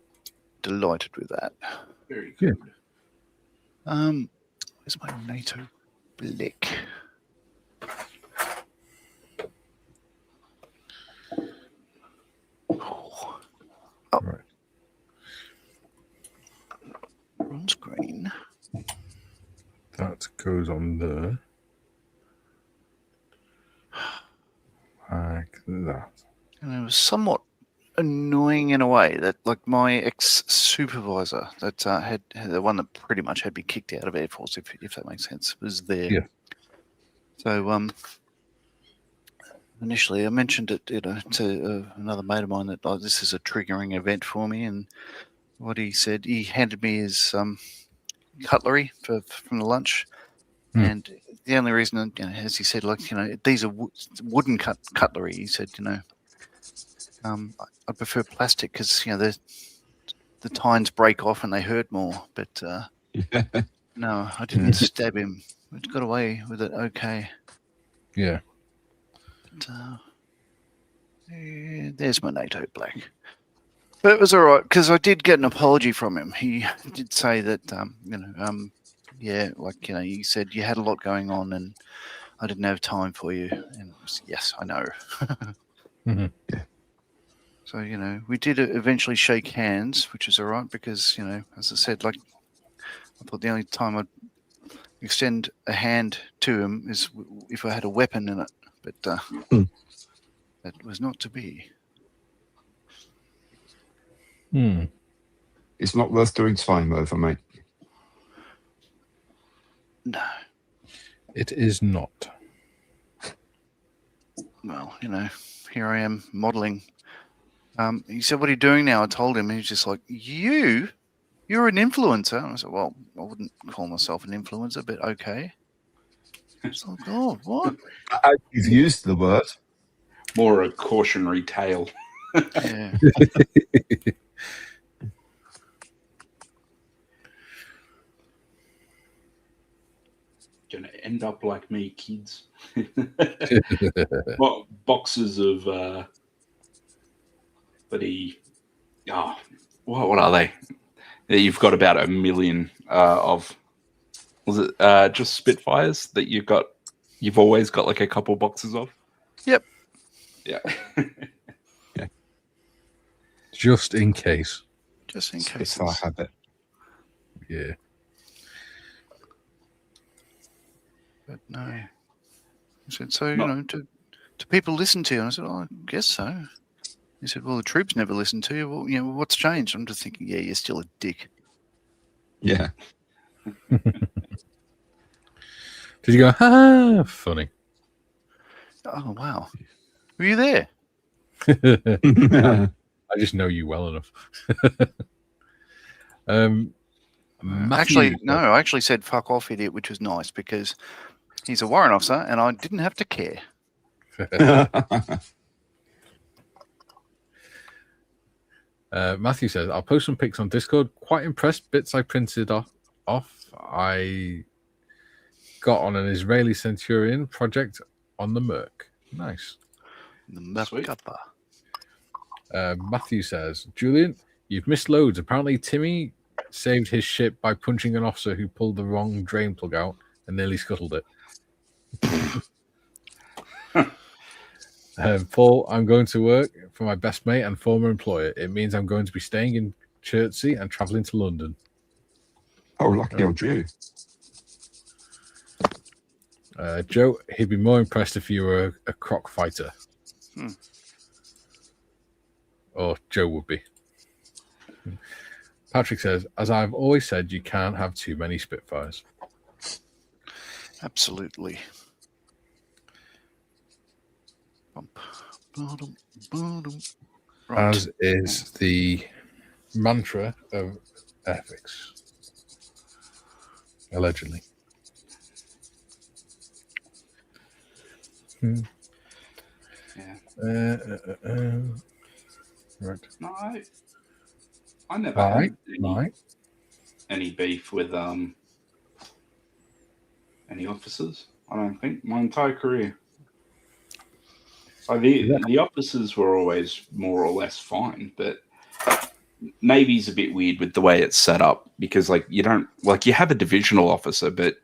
Delighted with that. Very good. Where's my NATO blick? Oh. Right. Bronze green. That goes on there. Like that. And it was somewhat annoying in a way that, like, my ex-supervisor that had the one that pretty much had me kicked out of Air Force, if that makes sense, was there. Yeah. So initially I mentioned it, to another mate of mine that this is a triggering event for me, and what he said, he handed me his cutlery from the lunch, and the only reason, as he said, these are wooden cutlery. He said, I prefer plastic because the tines break off and they hurt more. But no, I didn't stab him. I got away with it okay. Yeah. But, there's my NATO black. But it was all right because I did get an apology from him. He did say that, he said you had a lot going on and I didn't have time for you. And I was, yes, I know. Mm-hmm. Yeah. So, we did eventually shake hands, which is all right because, as I said, like, I thought the only time I'd extend a hand to him is if I had a weapon in it. But that was not to be. It's not worth doing time over, mate. No. It is not. Well, here I am modeling. He said, what are you doing now? I told him. He's just like, you're an influencer. And I said, well, I wouldn't call myself an influencer, but okay. It's like, oh, what? You've used the word. More a cautionary tale. Yeah. Gonna end up like me, kids. Well, boxes of what are they? You've got about 1 million of, was it just Spitfires that you've always got like a couple boxes of? Yep. Yeah. Yeah. Just in case. Just in case. It's our habit. Yeah. But no. I said, so, do people listen to you? And I said, oh, I guess so. He said, well, the troops never listen to you. Well, what's changed? I'm just thinking, yeah, you're still a dick. Yeah. Did you go, ha, funny? Oh, wow. Were you there? I just know you well enough. Actually, no, I actually said fuck off, idiot, which was nice because he's a warrant officer and I didn't have to care. Matthew says, I'll post some pics on Discord. Quite impressed. Bits I printed off. I got on an Israeli Centurion project on the Merc. Nice. The Merkaba. Matthew says, Julian, you've missed loads. Apparently, Timmy saved his ship by punching an officer who pulled the wrong drain plug out and nearly scuttled it. Paul, I'm going to work for my best mate and former employer. It means I'm going to be staying in Chertsey and travelling to London. Oh, lucky old you. Joe, he'd be more impressed if you were a croc fighter. Or Joe would be. Patrick says, as I've always said, you can't have too many Spitfires. Absolutely. Right. As is the mantra of Ep6. Allegedly. Yeah. Right. No, I never had any beef with any officers. I don't think my entire career. So the officers were always more or less fine, but Navy's a bit weird with the way it's set up because you have a divisional officer, but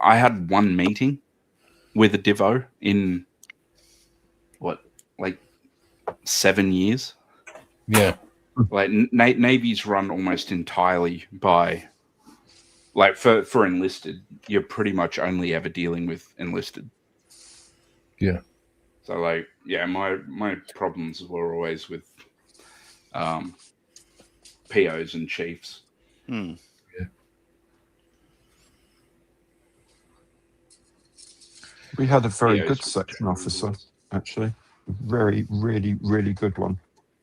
I had one meeting with a Divo in 7 years. Yeah. Navy's run almost entirely by for enlisted, you're pretty much only ever dealing with enlisted. Yeah. So my problems were always with POs and chiefs. Yeah. We had a very good section officer, actually. Very, really, really good one.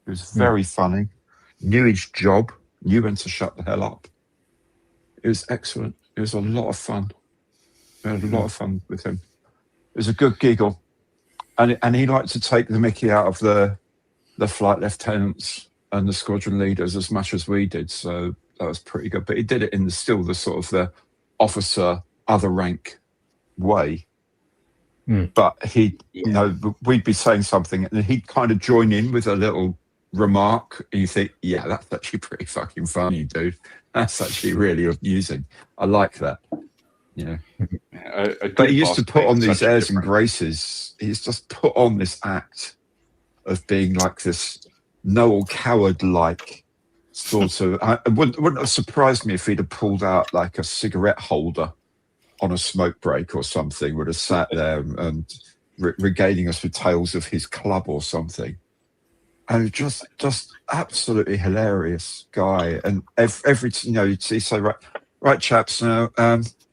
He was very funny, knew his job, knew when to shut the hell up. It was excellent. It was a lot of fun. We had a lot of fun with him. It was a good giggle. And he liked to take the mickey out of the flight lieutenants and the squadron leaders as much as we did, so that was pretty good. But he did it in still the sort of the officer other rank way. But we'd be saying something and he'd kind of join in with a little remark, and you think, yeah, that's actually pretty fucking funny, dude. That's actually really amusing. I like that. Yeah. But he used to put on these airs and graces. He's just put on this act of being like this Noel Coward-like sort of. It wouldn't have surprised me if he'd have pulled out like a cigarette holder on a smoke break or something, would have sat there and regaling us with tales of his club or something. And just absolutely hilarious guy. And every you'd say, right, chaps, now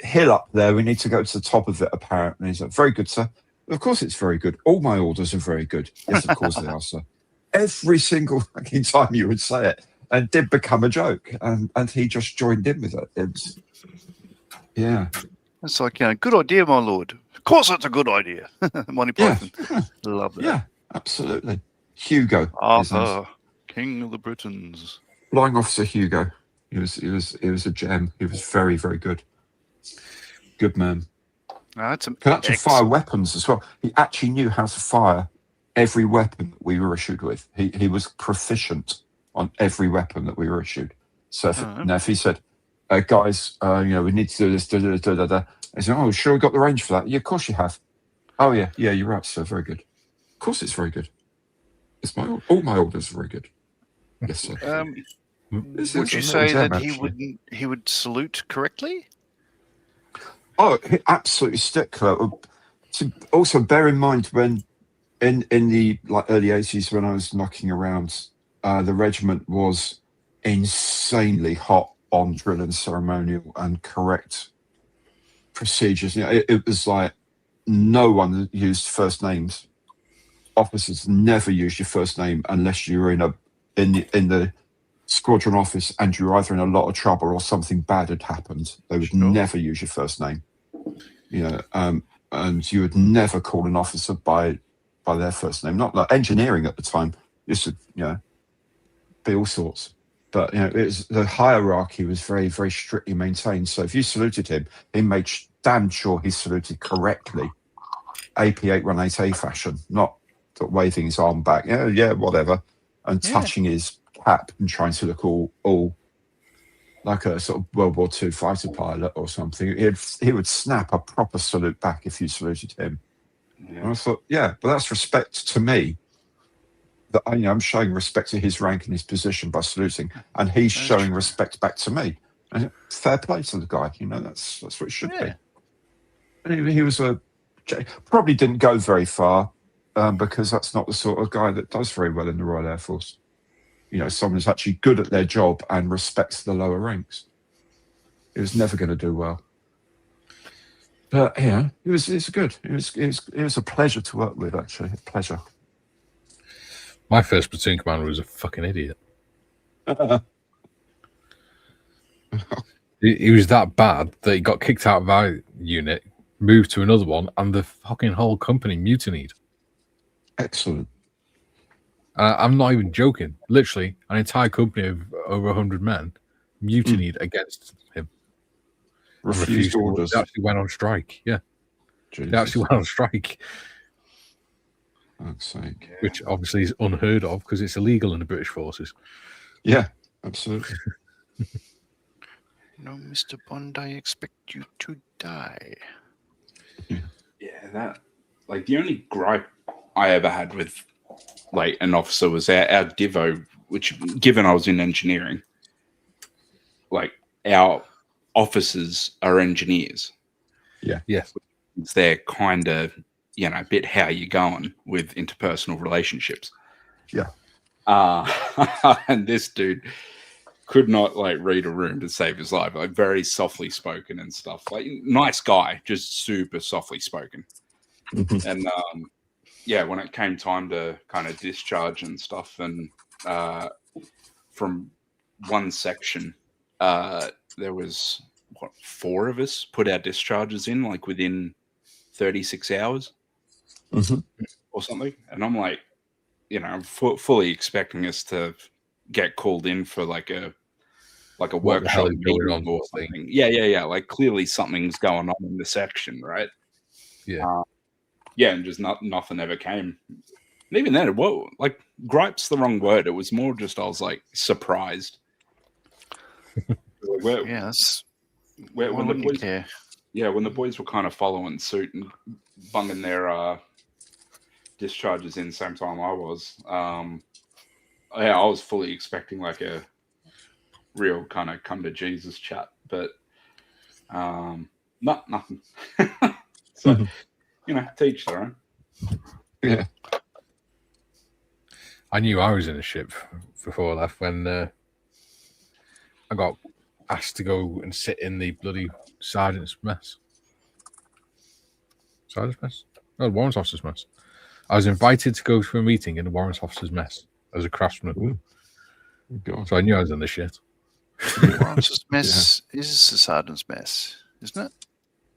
hill up there. We need to go to the top of it. Apparently, he's like, very good, sir. Of course, it's very good. All my orders are very good. Yes, of course they are, sir. Every single fucking time you would say it, and it did become a joke, and he just joined in with it. It's It's like, good idea, my lord. Of course, it's a good idea. Monty Python. Love that. Yeah, absolutely. Hugo, Arthur, King of the Britons. Flying Officer Hugo. He was a gem. He was very, very good. Good man. Could actually fire weapons as well. He actually knew how to fire every weapon that we were issued with. He was proficient on every weapon that we were issued. So if he said, guys, we need to do this, I said, oh, sure, we got the range for that. Yeah, of course you have. Oh, yeah, you're right, sir. Very good. Of course it's very good. All my orders are very good. Yes, sir. Would you say that he would salute correctly? Oh, absolutely stickler. Also, bear in mind when in the early 80s when I was knocking around, the regiment was insanely hot on drill and ceremonial and correct procedures. It was like no one used first names. Officers never use your first name unless you're in the squadron office and you're either in a lot of trouble or something bad had happened. They would never use your first name. And you would never call an officer by their first name. Not like engineering at the time. This would be all sorts. But the hierarchy was very, very strictly maintained. So if you saluted him, he made damn sure he saluted correctly, AP818A fashion, not waving his arm back, whatever, and touching his cap and trying to look all like a sort of World War II fighter pilot or something. He would snap a proper salute back if you saluted him. Yeah. And I thought, but that's respect to me. That I'm showing respect to his rank and his position by saluting, and he's showing respect back to me. And fair play to the guy. That's what it should be. And he was probably didn't go very far. Because that's not the sort of guy that does very well in the Royal Air Force. Someone who's actually good at their job and respects the lower ranks. He was never going to do well. But he was good. It was a pleasure to work with, actually. A pleasure. My first platoon commander was a fucking idiot. He was that bad that he got kicked out of our unit, moved to another one, and the fucking whole company mutinied. Excellent. I'm not even joking. Literally, an entire company of over 100 men mutinied against him. Refused orders. They actually went on strike. Yeah. Jesus. They actually went on strike. Fuck's sake. Which obviously is unheard of because it's illegal in the British forces. Yeah, absolutely. No, Mr. Bond, I expect you to die. Yeah, that the only gripe I ever had with an officer was our Divo, which, given I was in engineering, our officers are engineers. Yeah. Yes. They're kind of, a bit how you going with interpersonal relationships. Yeah. And this dude could not read a room to save his life. Very softly spoken and stuff. Nice guy, just super softly spoken. And when it came time to kind of discharge and stuff, and from one section, there was 4 of us put our discharges in within 36 hours or something, and I'm fully expecting us to get called in for like a What the hell workshop is going meeting on or thing? something. Yeah. Like clearly something's going on in the section, right? Yeah. Yeah, and just nothing ever came. And even then, like gripe's the wrong word. It was more just I was like surprised. Where, Yeah, that's, where why when the wouldn't you boys, care? yeah, when the boys were kind of following suit and bunging their discharges in the same time I was, yeah, I was fully expecting like a real kind of come to Jesus chat, but nothing. So teach their own. Yeah. I knew I was in a ship before I left when I got asked to go and sit in the bloody sergeant's mess. Sergeant's mess? No, warrant officer's mess. I was invited to go to a meeting in the warrant officer's mess as a craftsman. Ooh. God. So I knew I was in the shit. Lawrence's mess is the sergeant's mess, isn't it?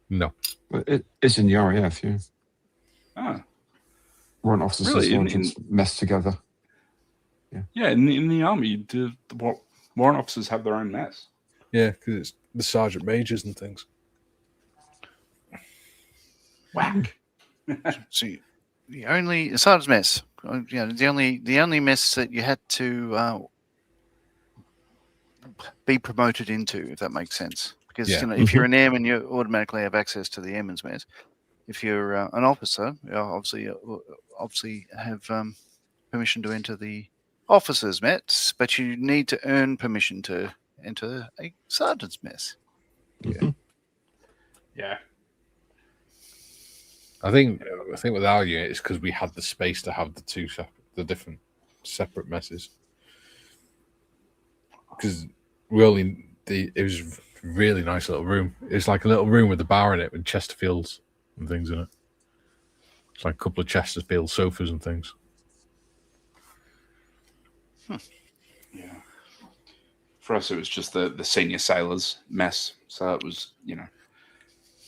No. Well, it's in the RAF, yeah. Ah, Warrant officers and Really? sergeants mess together. yeah. In the army, the warrant officers have their own mess. Yeah, because it's the sergeant majors and things. Whack. See, the sergeant's mess. The only mess that you had to be promoted into, if that makes sense. Because if you're an airman, you automatically have access to the airman's mess. If you're an officer, you obviously have permission to enter the officer's mess, but you need to earn permission to enter a sergeant's mess. Yeah. I think with our unit, it's because we had the space to have the different separate messes. Because it was a really nice little room. It's like a little room with a bar in it with Chesterfields and things in it. It's like a couple of Chesterfield sofas and things. Yeah. For us, it was just the senior sailors mess. So it was,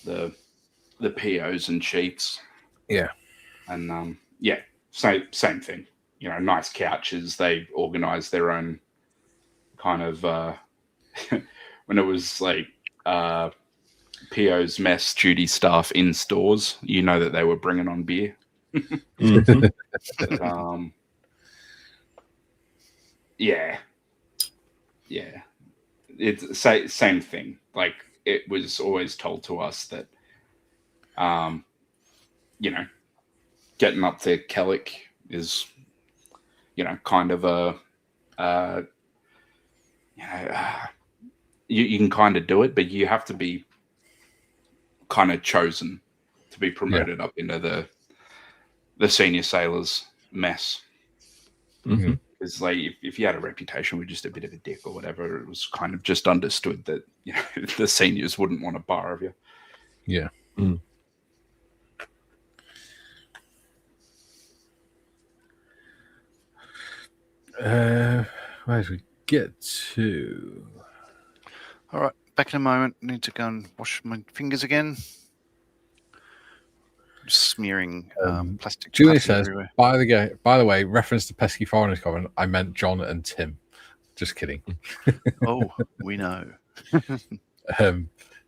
the POs and chiefs. Yeah. And same thing. Nice couches. They organized their own kind of when it was like PO's mess duty staff in stores, that they were bringing on beer. Yeah. It's same thing. Like it was always told to us that getting up to Kellic is kind of a you can kind of do it, but you have to be kind of chosen to be promoted up into the senior sailors mess. Because like if you had a reputation with just a bit of a dick or whatever, it was kind of just understood that the seniors wouldn't want a bar of you. Yeah. Where did we get to? All right, back in a moment. I need to go and wash my fingers again. Just smearing plastic. Julie plastic says, everywhere. by the way, reference to pesky foreigners comment, I meant John and Tim. Just kidding. Oh, we know.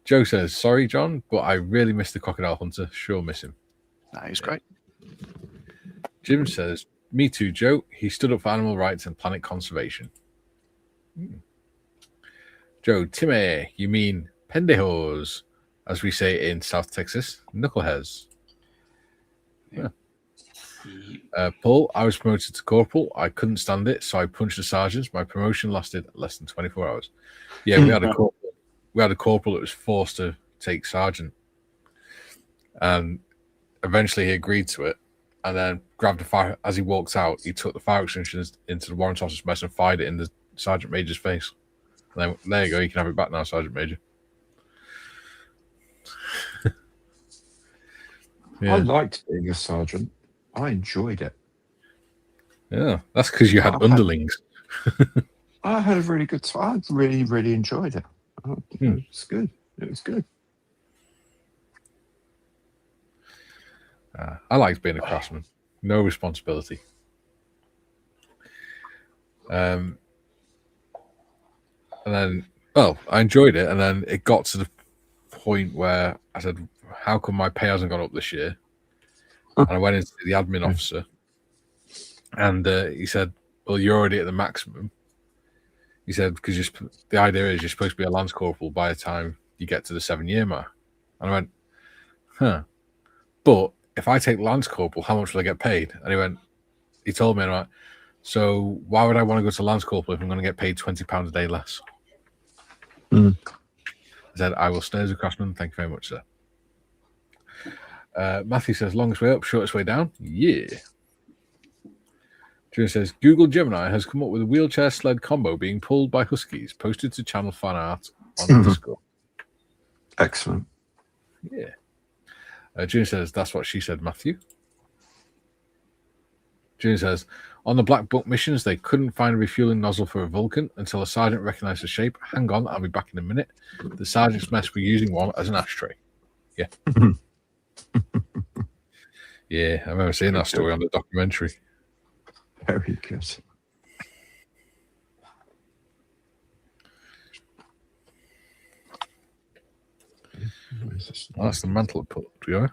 Joe says, sorry, John, but I really miss the crocodile hunter. Sure miss him. No, he's great. Jim says, me too, Joe. He stood up for animal rights and planet conservation. Joe, Timmy, you mean pendejos, as we say in South Texas, knuckleheads. Paul, I was promoted to corporal. I couldn't stand it, so I punched the sergeants. My promotion lasted less than 24 hours. Yeah, we had a corporal. We had a corporal that was forced to take sergeant, and eventually he agreed to it. And then grabbed a fire as he walked out. He took the fire extinguisher into the warrant officer's mess and fired it in the sergeant major's face. And then, there you go. You can have it back now, sergeant major. I liked being a sergeant. I enjoyed it. Yeah, that's because you had underlings. I had a really good time. I really, really enjoyed it. It was good. It was good. I liked being a craftsman. No responsibility. And then, I enjoyed it. And then it got to the point where I said, how come my pay hasn't gone up this year? And I went into the admin officer, and he said, well, you're already at the maximum. He said, because the idea is you're supposed to be a Lance Corporal by the time you get to the 7-year mark. And I went, but if I take Lance Corporal, how much will I get paid? And he told me, and I went, so why would I want to go to Lance Corporal if I'm going to get paid £20 a day less? I said, I will stay as a craftsman. Thank you very much, sir. Matthew says, longest way up, shortest way down. Yeah. Junior says, Google Gemini has come up with a wheelchair sled combo being pulled by Huskies, posted to channel fan art on Discord. Excellent. Yeah. Junior says, that's what she said, Matthew. Junior says, on the Black Book missions, they couldn't find a refueling nozzle for a Vulcan until a sergeant recognized the shape. Hang on, I'll be back in a minute. The sergeant's mess for using one as an ashtray. Yeah. Yeah, I remember seeing that story on the documentary. Very good. That's the mantle put together.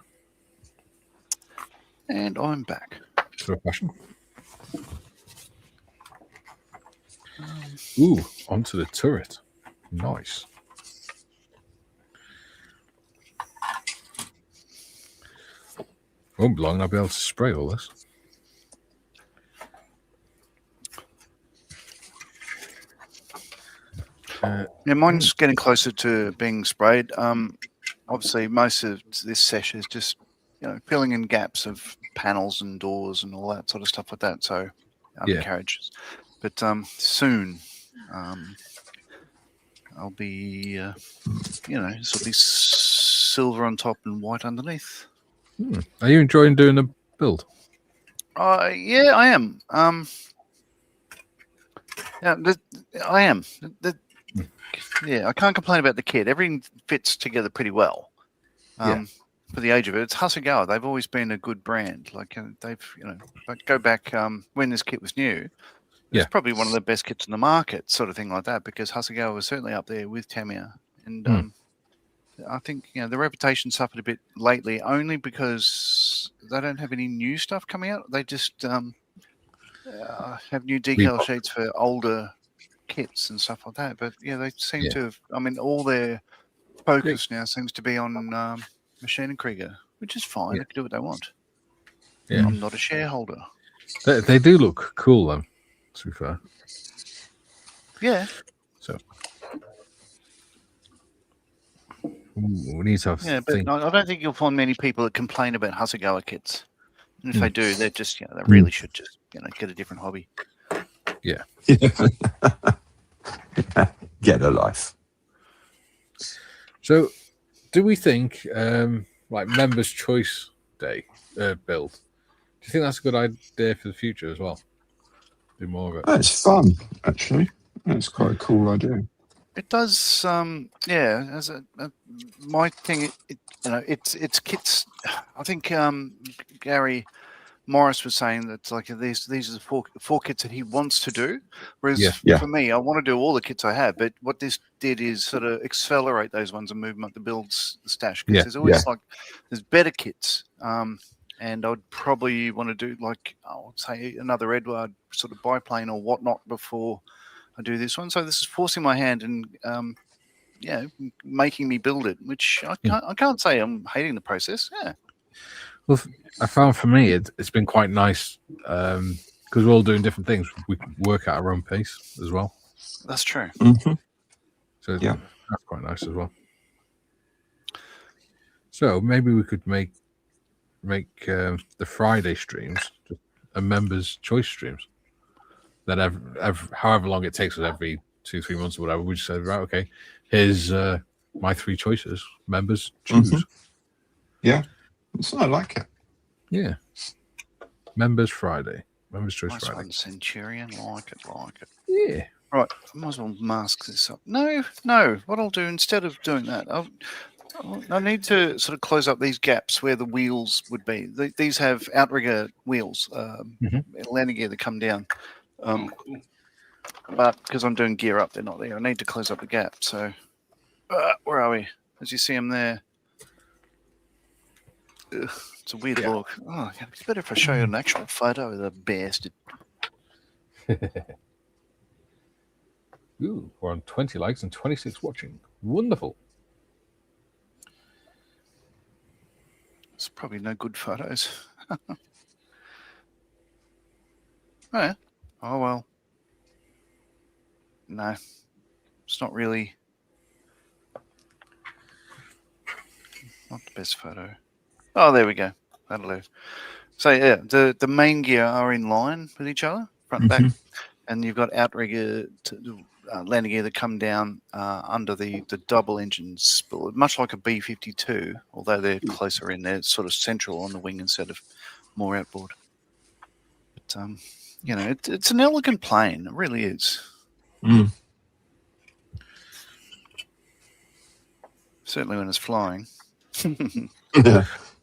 And I'm back. For a fashion. Ooh, onto the turret. Nice. Won't be long, I'll be able to spray all this. Yeah, mine's getting closer to being sprayed. Obviously, most of this session is just filling in gaps of panels and doors and all that sort of stuff like that. So undercarriages, but soon I'll be this will be silver on top and white underneath. Are you enjoying doing the build? Yeah, I am. I am. Yeah, I can't complain about the kit. Everything fits together pretty well. For the age of it, it's Hasegawa. They've always been a good brand. Like they've, like go back when this kit was new. It's probably one of the best kits in the market, sort of thing like that. Because Hasegawa was certainly up there with Tamiya, and I think the reputation suffered a bit lately, only because they don't have any new stuff coming out. They just have new decal sheets for older kits and stuff like that. But they seem to have. I mean, all their focus now seems to be on Machine and Krieger, which is fine. They can do what they want. Yeah. I'm not a shareholder. They do look cool, though. To be fair. Yeah. So. We need to have. Yeah, but I don't think you'll find many people that complain about Hasegawa kits. And if they do, they're just, they really should just, get a different hobby. Yeah. Get a life. So, do we think, like Members' Choice Day build? Do you think that's a good idea for the future as well? Do more of it. It's fun, actually. It's quite a cool idea. It does, as my thing, it's kits. I think Gary Morris was saying that like these are the four kits that he wants to do. Whereas for me, I want to do all the kits I have. But what this did is sort of accelerate those ones and move them up the build stash. Because there's always there's better kits. And I'd probably want to do like I would say another Edward sort of biplane or whatnot before I do this one. So this is forcing my hand and making me build it, which I can't say I'm hating the process. Yeah. Well, I found for me it's been quite nice because we're all doing different things. We can work at our own pace as well. That's true. Mm-hmm. So that's quite nice as well. So maybe we could make the Friday streams just a members' choice streams. That however long it takes us, every 2-3 months or whatever, we just say, right, okay, here's my 3 choices. Members choose. Mm-hmm. Yeah, I like it. Yeah, Members Friday, Members Choice nice Friday. One, Centurion, like it. Yeah. Right, I might as well mask this up. No. What I'll do instead of doing that, I need to sort of close up these gaps where the wheels would be. These have outrigger wheels, landing gear that come down. Cool. But because I'm doing gear up, they're not there. I need to close up the gap. So, where are we? As you see them there. Ugh, it's a weird look. Oh, it's better if I show you an actual photo of the bastard. Ooh, we're on 20 likes and 26 watching. Wonderful. It's probably no good photos. Oh, yeah. Oh, well. No, it's not really. Not the best photo. Oh, there we go. That'll do. So, yeah, the main gear are in line with each other, front and back. And you've got outrigger, landing gear that come down under the double engine spool, much like a B-52, although they're closer in. They're sort of central on the wing instead of more outboard. But, you know, it's an elegant plane. It really is. Certainly when it's flying.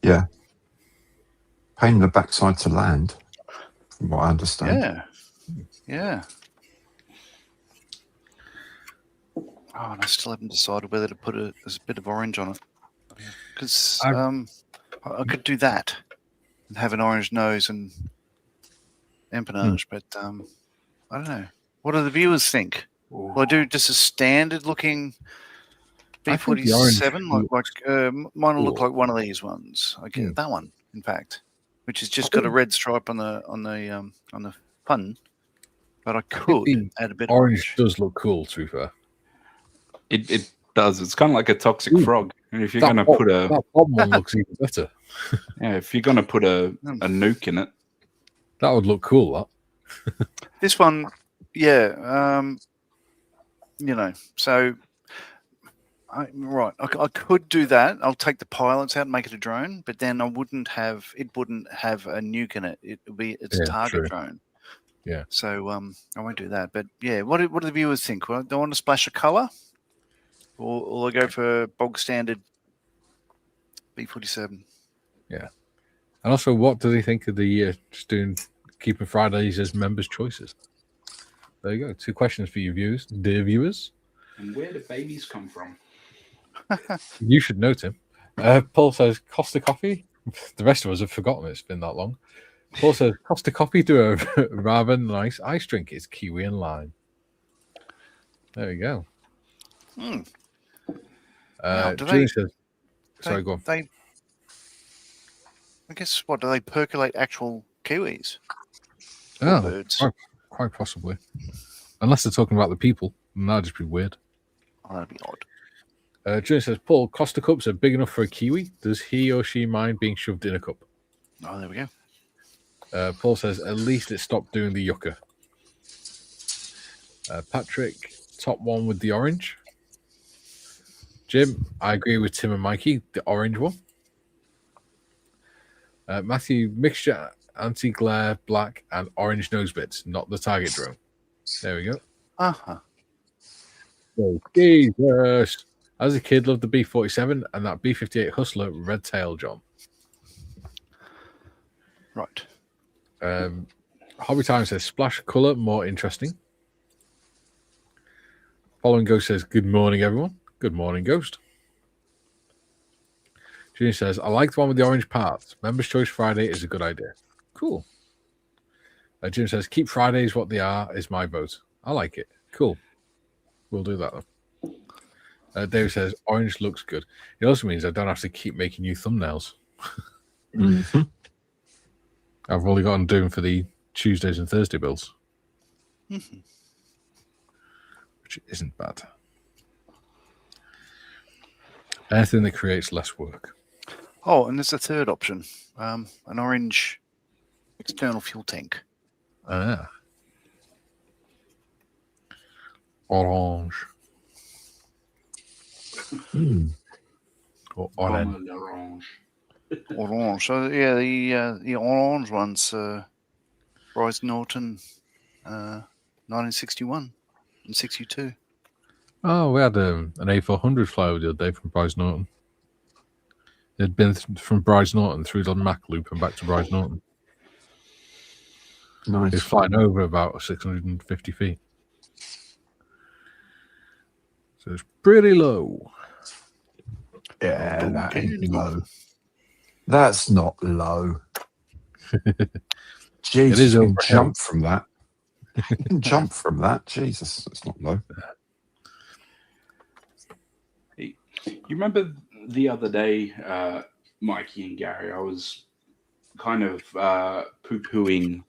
Yeah. Pain in the backside to land, from what I understand. Yeah. Oh, and I still haven't decided whether to put a bit of orange on it. Because I could do that and have an orange nose and empennage, but I don't know. What do the viewers think? Will I do just a standard looking B-47? Mine will look like one of these ones. I get that one, in fact, which has just got a red stripe on the pun. But I could add a bit of orange. Does look cool, to be fair. It does. It's kind of like a toxic frog. And if you're going to put that bomb one looks even better. Yeah, if you're going to put a nuke in it, that would look cool. That this one, yeah. You know, so I could do that. I'll take the pilots out and make it a drone, but then it wouldn't have a nuke in it. It's a target drone. Yeah. So I won't do that. But yeah, what do the viewers think? Well, do I want to splash a colour, or I go for bog standard B-47? Yeah. And also, what do they think of the just keeping Fridays as members' choices? There you go. 2 questions for you viewers, dear viewers. And where do babies come from? You should know, Tim. Paul says Costa Coffee. The rest of us have forgotten it's been that long. Paul says Costa Coffee do a rather nice ice drink. It's kiwi and lime. There we go. Julie says, sorry, go on. I guess, what, do they percolate actual kiwis? Oh, birds? Quite possibly. Unless they're talking about the people, then that'd just be weird. Oh, that'd be odd. Julie says, Paul, Costa cups are big enough for a kiwi. Does he or she mind being shoved in a cup? Oh, there we go. Paul says, at least it stopped doing the yucca. Patrick, top one with the orange. Jim, I agree with Tim and Mikey, the orange one. Matthew, mixture, anti-glare, black, and orange nose bits, not the target drone. There we go. Uh-huh. Oh, Jesus. As a kid, loved the B-47 and that B-58 Hustler red tail, John. Right. Hobby Time says, splash colour, more interesting. Following Ghost says, good morning, everyone. Good morning, Ghost. Junior says, I like the one with the orange parts. Members' Choice Friday is a good idea. Cool. Jim says, keep Fridays what they are is my vote. I like it. Cool. We'll do that, though. David says, orange looks good. It also means I don't have to keep making new thumbnails. Mm-hmm. I've only got on doing for the Tuesdays and Thursday builds. Mm-hmm. Which isn't bad. Anything that creates less work. Oh, and there's a third option. An orange external fuel tank. Ah. Orange. Or orange. Orange. So yeah, the orange ones, Bryce Norton, 1961 and 62. Oh, we had an A400 flyover the other day from Bryce Norton. It'd been from Bryce Norton through the Mac loop and back to Bryce Norton. Nice. It was flying over about 650 feet. So it's pretty low. Yeah, Boom, that ain't candy go. low. That's not low. Jesus, It is you over can a hill. jump from that. You can jump from that. Jesus, it's not low. You remember the other day, Mikey and Gary, I was kind of poo-pooing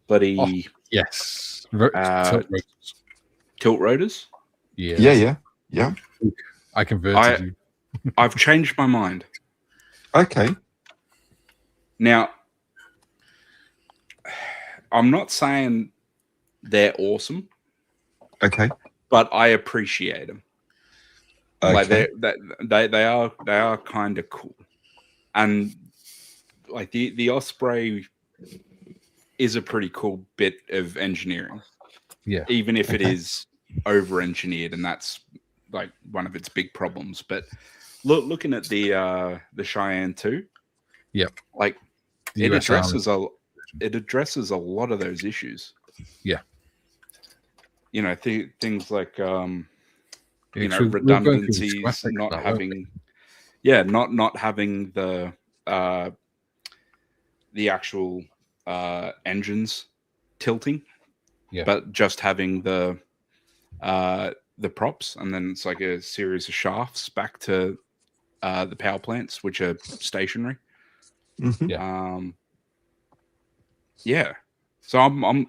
bloody Yes. tilt rotors. Yeah. Yeah. I converted you. I've changed my mind. Okay. Now, I'm not saying they're awesome, Okay. but I appreciate them. Okay. Like they are kind of cool, and like the Osprey is a pretty cool bit of engineering. Yeah. Even if it Okay. is over engineered, and that's like one of its big problems. But looking at the Cheyenne 2, Yep. like The it US addresses a lot of those issues. Yeah. You know, things like Yeah, you know, so we're going through the redundancies, schematics not now, having not having the actual engines tilting, Yeah. but just having the props, and then it's like a series of shafts back to the power plants, which are stationary. Mhm. Yeah. So I'm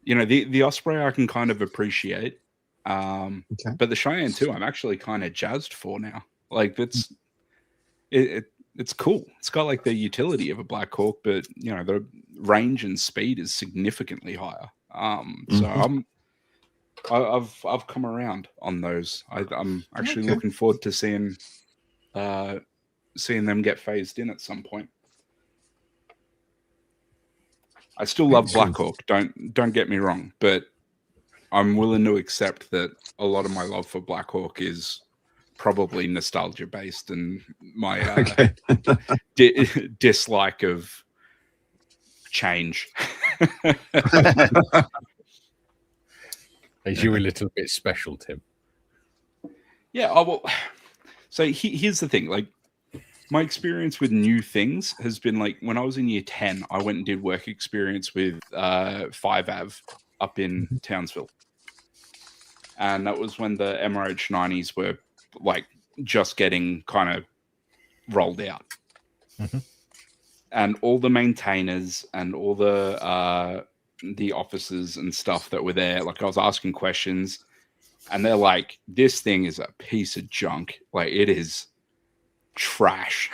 you know, the Osprey I can kind of appreciate, Okay. but the Cheyenne 2 I'm actually kind of jazzed for now. Like it's cool. It's got like the utility of a Black Hawk, but you know the range and speed is significantly higher. So Mhm. I've come around on those. I'm actually Okay. looking forward to seeing them get phased in at some point. I still love Excellent. Black Hawk. Don't get me wrong, but I'm willing to accept that a lot of my love for Black Hawk is probably nostalgia based, and my Okay. dislike of change. Is you a little bit special, Tim? Yeah. Oh, well, so here's the thing. Like, my experience with new things has been like when I was in year 10, I went and did work experience with 5AV up in Townsville. And that was when the MRH 90s were like just getting kind of rolled out. Mhm. And all the maintainers and all the officers and stuff that were there, like I was asking questions, and they're like, "This thing is a piece of junk. Like it is trash."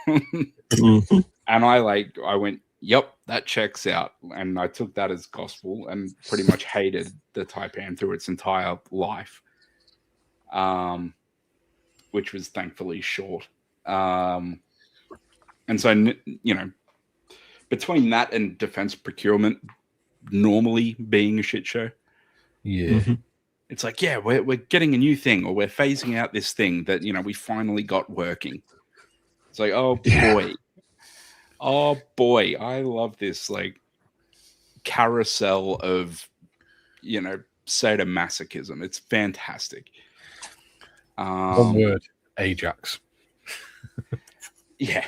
Mhm. And I went, "Yep, that checks out." And I took that as gospel and pretty much hated the Taipan through its entire life, which was thankfully short. And so, you know, between that and defense procurement normally being a shit show, Yeah. Mhm. it's like, yeah, we're getting a new thing, or we're phasing out this thing that, you know, we finally got working. It's like, oh boy, I love this like carousel of, you know, sadomasochism. It's fantastic. One word: Ajax. Yeah.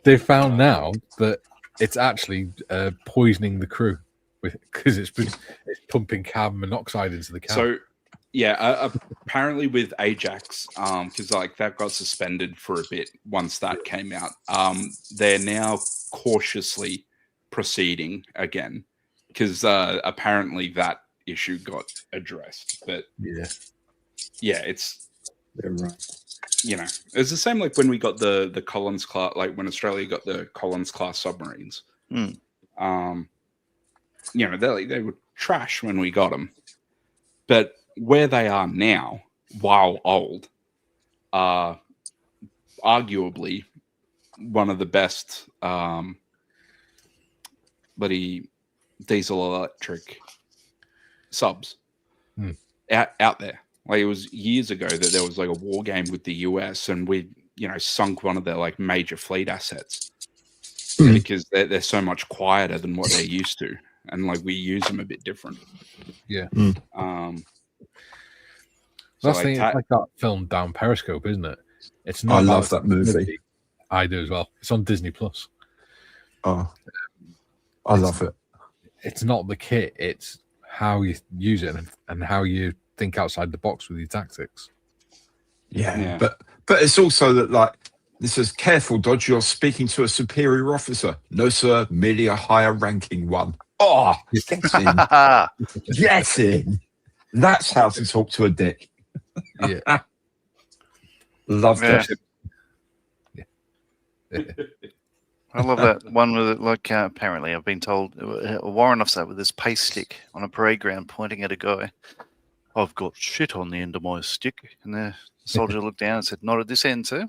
They found now that it's actually poisoning the crew because it's pumping carbon monoxide into the cab. So yeah, apparently with Ajax, because like that got suspended for a bit once that came out. They're now cautiously proceeding again because apparently that issue got addressed. But yeah, it's right. You know, it's the same like when we got the Collins class, like when Australia got the Collins class submarines. Mm. You know, they were trash when we got them, but where they are now, while old, are arguably one of the best bloody diesel electric subs out there. Like it was years ago that there was like a war game with the US, and we, you know, sunk one of their like major fleet assets because they're so much quieter than what they're used to. and like we use them a bit different. Yeah. So That's the thing. It's like that film Down Periscope, isn't it? It's I not. love that movie. I do as well. It's on Disney Plus. Oh, I love it. It's not the kit. It's how you use it and how you think outside the box with your tactics. Yeah. But it's also that, like, this is careful, Dodge. You're speaking to a superior officer. No, sir, merely a higher ranking one. Oh, get in. Get in. That's how to talk to a dick. Yeah. Love that. I love that one with it. Like, apparently, I've been told a warrant officer with his pace stick on a parade ground pointing at a guy. I've got shit on the end of my stick. And the soldier looked down and said, "Not at this end, sir."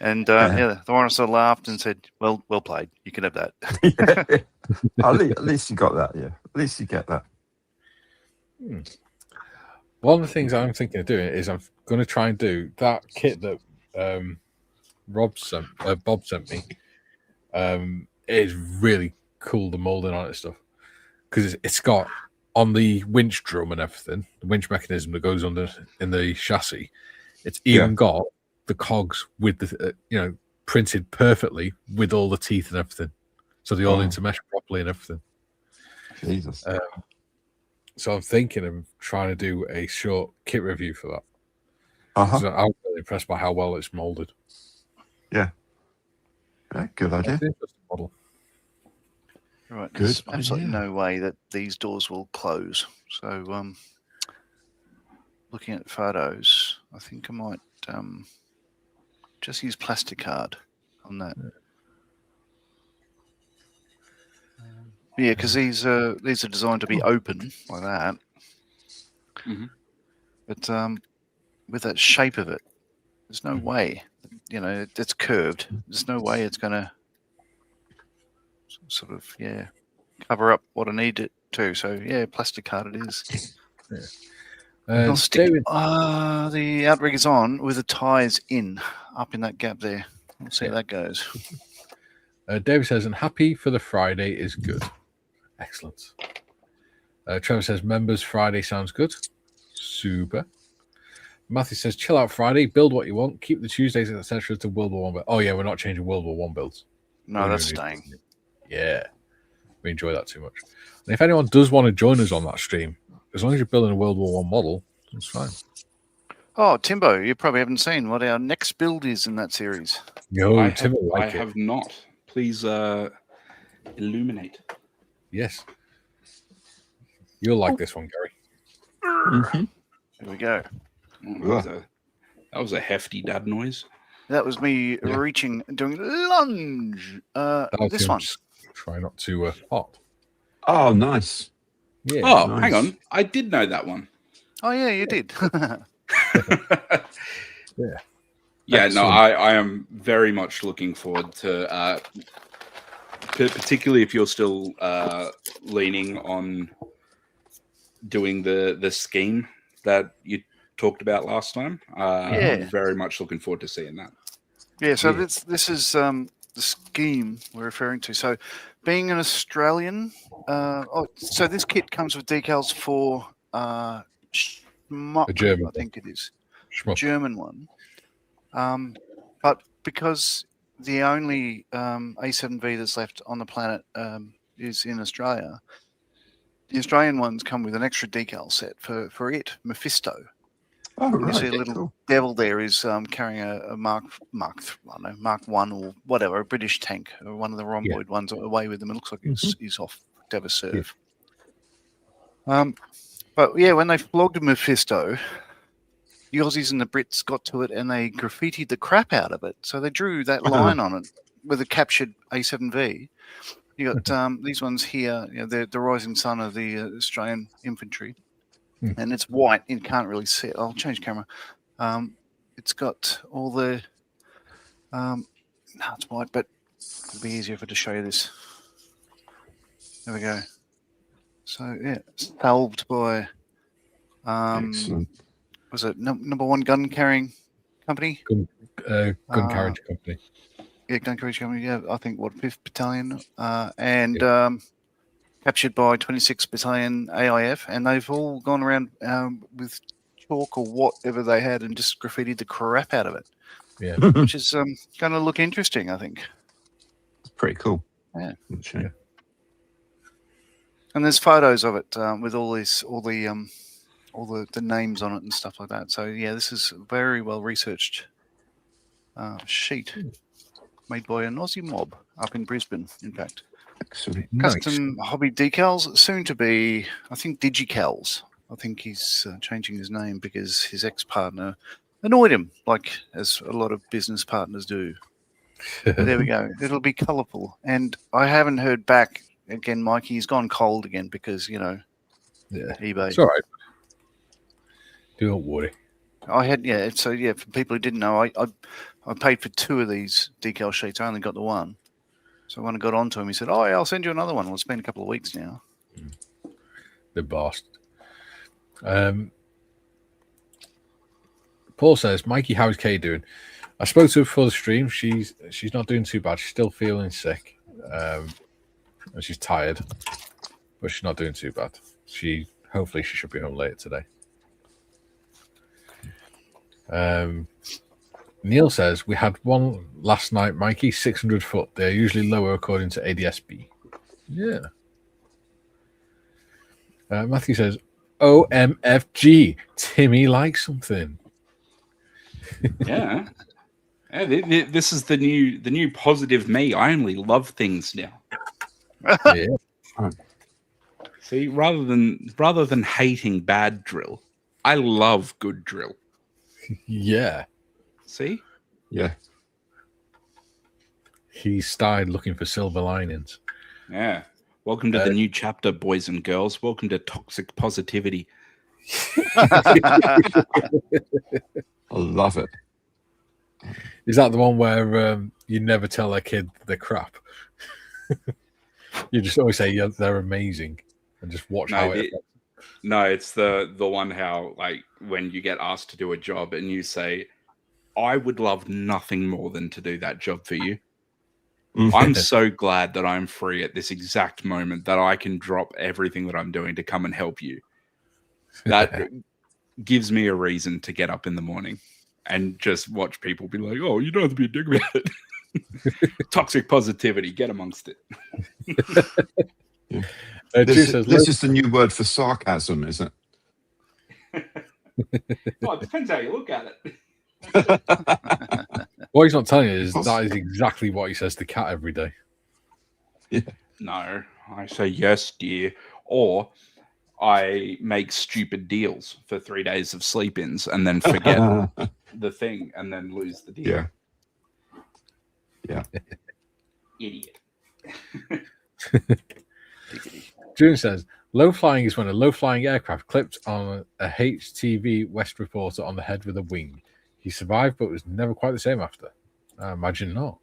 And the warrant officer laughed and said, well played. You can have that. At least you got that, yeah. At least you get that. One of the things I'm thinking of doing is I'm going to try and do that kit that Bob sent me. It is really cool, the molding on it and stuff, because it's got on the winch drum and everything, the winch mechanism that goes under in the chassis. It's even got the cogs with the printed perfectly with all the teeth and everything, so they all intermesh properly and everything. Jesus. So I'm thinking of trying to do a short kit review for that. So I'm really impressed by how well it's molded. Yeah, good idea. Model. Right, there's absolutely no way that these doors will close. So, looking at photos, I think I might just use plastic card on that. Yeah, because these are designed to be open like that. Mm-hmm. But with that shape of it, there's no way. It's curved. There's no way it's going to sort of cover up what I need it to. So plastic card it is. I'll stick the outriggers on with the ties up in that gap there. We'll see how that goes. David says, "And happy for the Friday is good." Excellent. Trevor says, "Members Friday sounds good." Super. Matthew says, "Chill out Friday, build what you want, keep the Tuesdays, etc. to World War One." Oh yeah, we're not changing World War One builds. No, that's staying. Yeah, we enjoy that too much. And if anyone does want to join us on that stream, as long as you're building a World War One model, it's fine. Oh, Timbo, you probably haven't seen what our next build is in that series. No, Timbo, I have not. Please illuminate. Yes. You'll like this one, Gary. Mm-hmm. Here we go. That was a hefty dad noise. That was me reaching and doing lunge. This one. Try not to pop. Oh, nice. Yeah. Oh, nice. Hang on. I did know that one. Oh, yeah, you did. Yeah. Yeah, Excellent. no, I am very much looking forward to, particularly if you're still leaning on doing the scheme that you talked about last time. I'm very much looking forward to seeing that. Yeah, so this is the scheme we're referring to. So being an Australian, so this kit comes with decals for Schmuck, German, I think it is. Schmuck. German one. But because the only A7V that's left on the planet is in Australia, the Australian ones come with an extra decal set for it, Mephisto. Oh, right. You see a little devil there is carrying a Mark 1 or whatever, a British tank, or one of the rhomboid ones away with them. It looks like he's off to have a serve. But yeah, when they flogged Mephisto, the Aussies and the Brits got to it and they graffitied the crap out of it. So they drew that line on it with a captured A7V. You got these ones here, they're the rising sun of the Australian infantry. And it's white. You can't really see it. I'll change camera. It's got all the... no, it's white, but it'll be easier for it to show you this. There we go. So, yeah, salved by... Excellent. was it number one gun carrying company? Gun carriage company. Gun Courage Company. Yeah, I think 5th Battalion, and captured by 26th Battalion AIF, and they've all gone around with chalk or whatever they had and just graffitied the crap out of it. Yeah, which is going to look interesting, I think. Pretty cool. Yeah. Actually. And there's photos of it with all the names on it and stuff like that. So yeah, this is a very well researched sheet made by an Aussie mob up in Brisbane. In fact, Excellent. custom hobby decals, soon to be, I think, Digicals. I think he's changing his name because his ex-partner annoyed him, like as a lot of business partners do. There we go. It'll be colourful. And I haven't heard back again, Mikey. He's gone cold again because, yeah, eBay. it's all right. Don't worry. I had, so for people who didn't know, I paid for 2 of these decal sheets. I only got the one. So when I got onto him, he said, I'll send you another one. Well, it's been a couple of weeks now. The bastard. Paul says, Mikey, how's Kay doing? I spoke to her before the stream. She's not doing too bad. She's still feeling sick. And she's tired. But she's not doing too bad. Hopefully she should be home later today. Neil says, we had one last night, Mikey, 600 foot. They're usually lower according to ADSB. Yeah. Matthew says, OMFG, Timmy likes something. Yeah. This is the new positive me. I only love things now. Yeah. See, rather than hating bad drill, I love good drill. Yeah. See? Yeah. He started looking for silver linings. Yeah. Welcome to the new chapter, boys and girls. Welcome to toxic positivity. I love it. Is that the one where you never tell a kid they're crap? You just always say they're amazing and just watch how it. No, it's the one how, like, when you get asked to do a job and you say, I would love nothing more than to do that job for you. I'm so glad that I'm free at this exact moment that I can drop everything that I'm doing to come and help you. That gives me a reason to get up in the morning and just watch people be like, oh, you don't have to be a dick about it. Toxic positivity, get amongst it. This is the new word for sarcasm, isn't it? Well, it depends how you look at it. What he's not telling you is that is exactly what he says to Cat every day. Yeah. No, I say yes, dear. Or I make stupid deals for 3 days of sleep-ins and then forget the thing and then lose the deal. Yeah. Idiot. June says, low flying is when a low flying aircraft clipped on a HTV West reporter on the head with a wing. He survived, but was never quite the same after. I imagine not.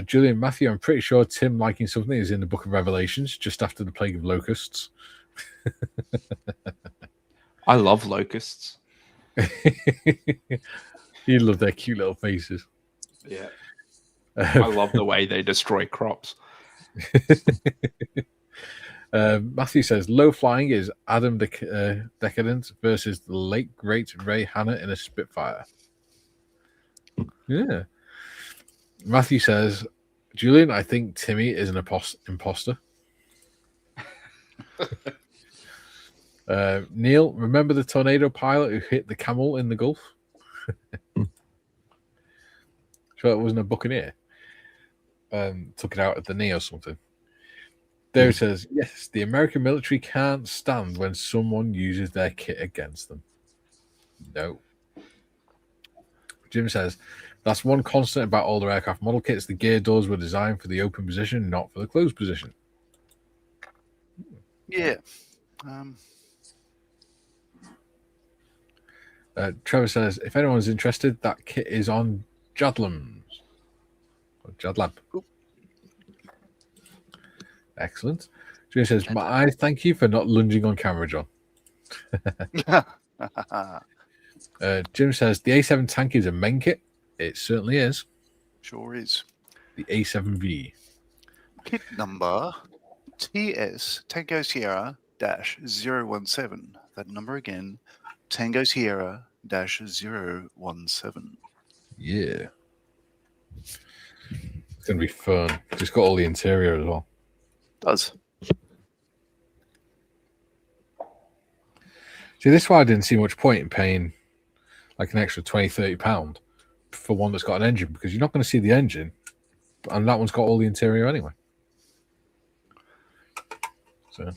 Julian Matthew, I'm pretty sure Tim liking something is in the book of Revelations, just after the plague of locusts. I love locusts. You love their cute little faces. Yeah. I love the way they destroy crops. Matthew says, low flying is Adam Decadent versus the late great Ray Hanna in a Spitfire. Yeah. Matthew says, Julian, I think Timmy is an imposter. Neil, remember the tornado pilot who hit the camel in the Gulf? Sure it wasn't a buccaneer. Took it out at the knee or something. There it says, yes, the American military can't stand when someone uses their kit against them. No. Jim says, that's one constant about older aircraft model kits. The gear doors were designed for the open position, not for the closed position. Yeah. Trevor says, if anyone's interested, that kit is on Jadlams. Or Jadlab. Ooh. Excellent. Jim says, my eyes, thank you for not lunging on camera, John. Uh, Jim says, the A7 tank is a main kit. It certainly is. Sure is. The A7V. Kit number TS Tango Sierra -017. That number again, Tango Sierra -017. Yeah. It's going to be fun. It's got all the interior as well. Does. See, this is why I didn't see much point in paying like an extra £20-30 for one that's got an engine, because you're not going to see the engine, and that one's got all the interior anyway. So,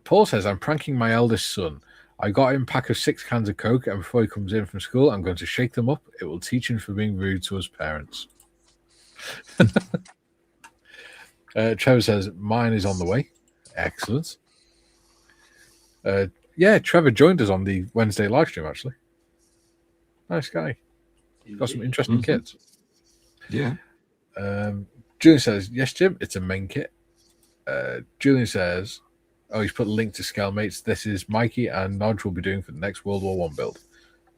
Paul says, I'm pranking my eldest son. I got him a pack of 6 cans of Coke, and before he comes in from school, I'm going to shake them up. It will teach him for being rude to us parents. Trevor says, mine is on the way. Excellent. Yeah, Trevor joined us on the Wednesday live stream, actually. Nice guy. Got some interesting kits. Yeah. Julian says, yes, Jim, it's a main kit. Julian says, oh, he's put a link to Scalemates. This is Mikey and Nodge will be doing for the next World War I build.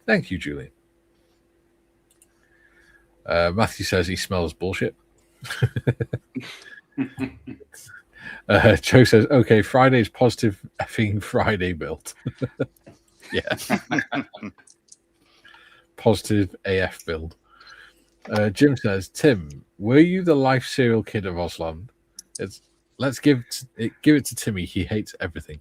Thank you, Julian. Matthew says he smells bullshit. Joe says, okay, Friday's positive effing Friday build. Yeah. Positive AF build. Jim says, Tim, were you the life serial kid of Osland? Let's give it to Timmy. He hates everything.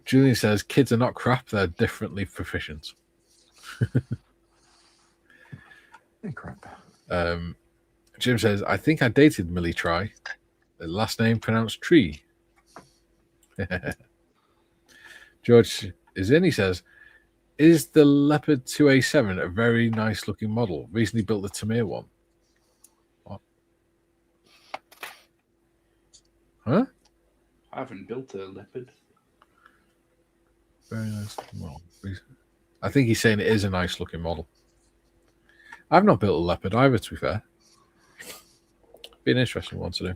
Julian says, kids are not crap. They're differently proficient. Crap. Jim says, I think I dated Millie Try. The last name pronounced Tree. George is in. He says, is the Leopard 2A7 a very nice looking model? Recently built the Tamir one. What? Huh? I haven't built a Leopard. Very nice model. I think he's saying it is a nice looking model. I've not built a Leopard either, to be fair. Be an interesting one to do.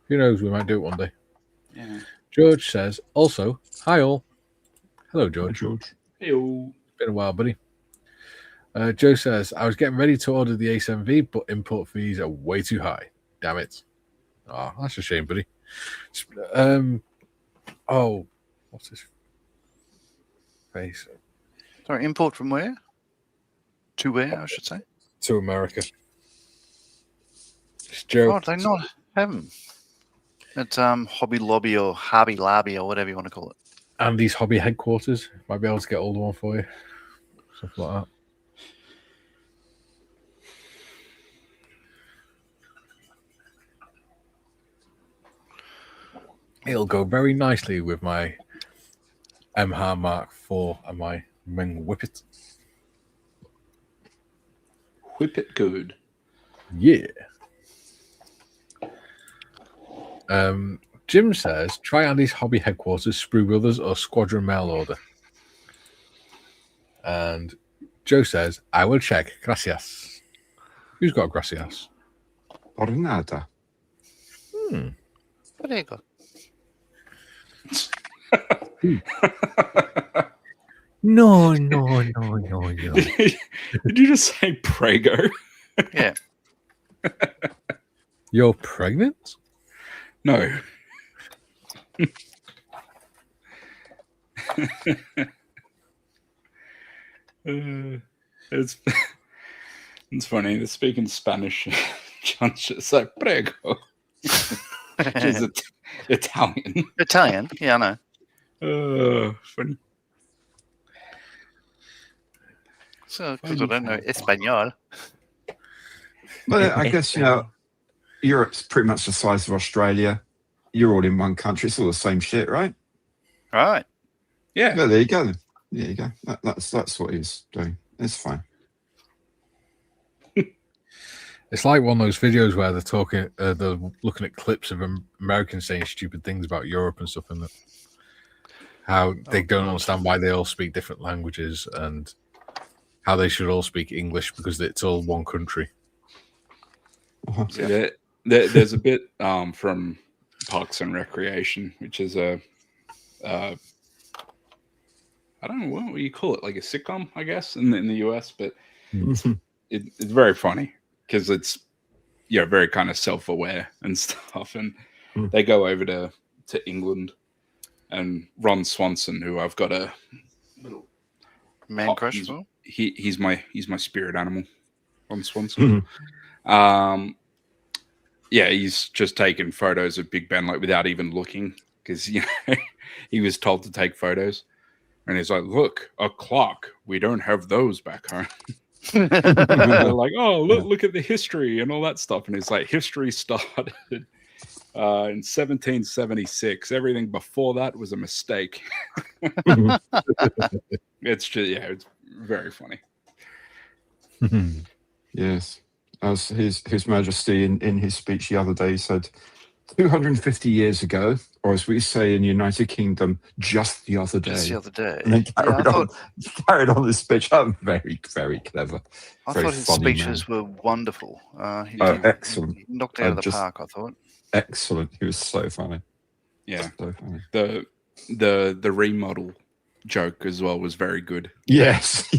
Who knows? We might do it one day. Yeah. George says, also, hi all. Hello, George. Hi, George. Hey-o. Been a while, buddy. Joe says, I was getting ready to order the A7V, but import fees are way too high. Damn it. Oh, that's a shame, buddy. What's his face? Sorry, import from where? To where, I should say? To America. It's Joe. Oh, do they not have them? It's Hobby Lobby or Hobby Lobby or whatever you want to call it. Andy's hobby headquarters. Might be able to get older one for you. Something like that. It'll go very nicely with my MH Mark IV and my Ming Whippet. Whip it good. Yeah. Jim says, try Andy's hobby headquarters, Sprue Brothers, or Squadron Mail Order. And Joe says, I will check. Gracias. Who's got gracias? Por nada. Prego. No. Did you just say prego? Yeah. You're pregnant? No. It's funny. They're speaking Spanish. John's just like prego. Which is Italian. Italian? Yeah, I know. Funny. So, because I don't know Espanol. But I guess, Europe's pretty much the size of Australia. You're all in one country. It's all the same shit, right? Right. Yeah. Yeah, there you go. Then. There you go. That's what he's doing. It's fine. It's like one of those videos where they're looking at clips of Americans saying stupid things about Europe and stuff, and how they don't understand why they all speak different languages and how they should all speak English because it's all one country. Uh-huh. So there's a bit from Parks and Recreation, which is a I don't know what you call it, like a sitcom, I guess, in the US, but Mhm. it's very funny because it's very kind of self-aware and stuff, and they go over to England, and Ron Swanson, who I've got a little Man crush for. he's my spirit animal, Ron Swanson. He's just taken photos of Big Ben like without even looking because he was told to take photos, and he's like, "Look, a clock. We don't have those back home." They're like, "Oh, look at the history and all that stuff," and it's like history started in 1776. Everything before that was a mistake. It's just it's very funny. Yes. As His Majesty in his speech the other day said, 250 years ago, or as we say in the United Kingdom, just the other day. Just the other day. And then carried on the speech. Oh, very, very clever. I Very thought his funny speeches were wonderful. He excellent. He knocked it out of the park, I thought. Excellent. He was so funny. Yeah. So funny. The remodel joke as well was very good. Yes.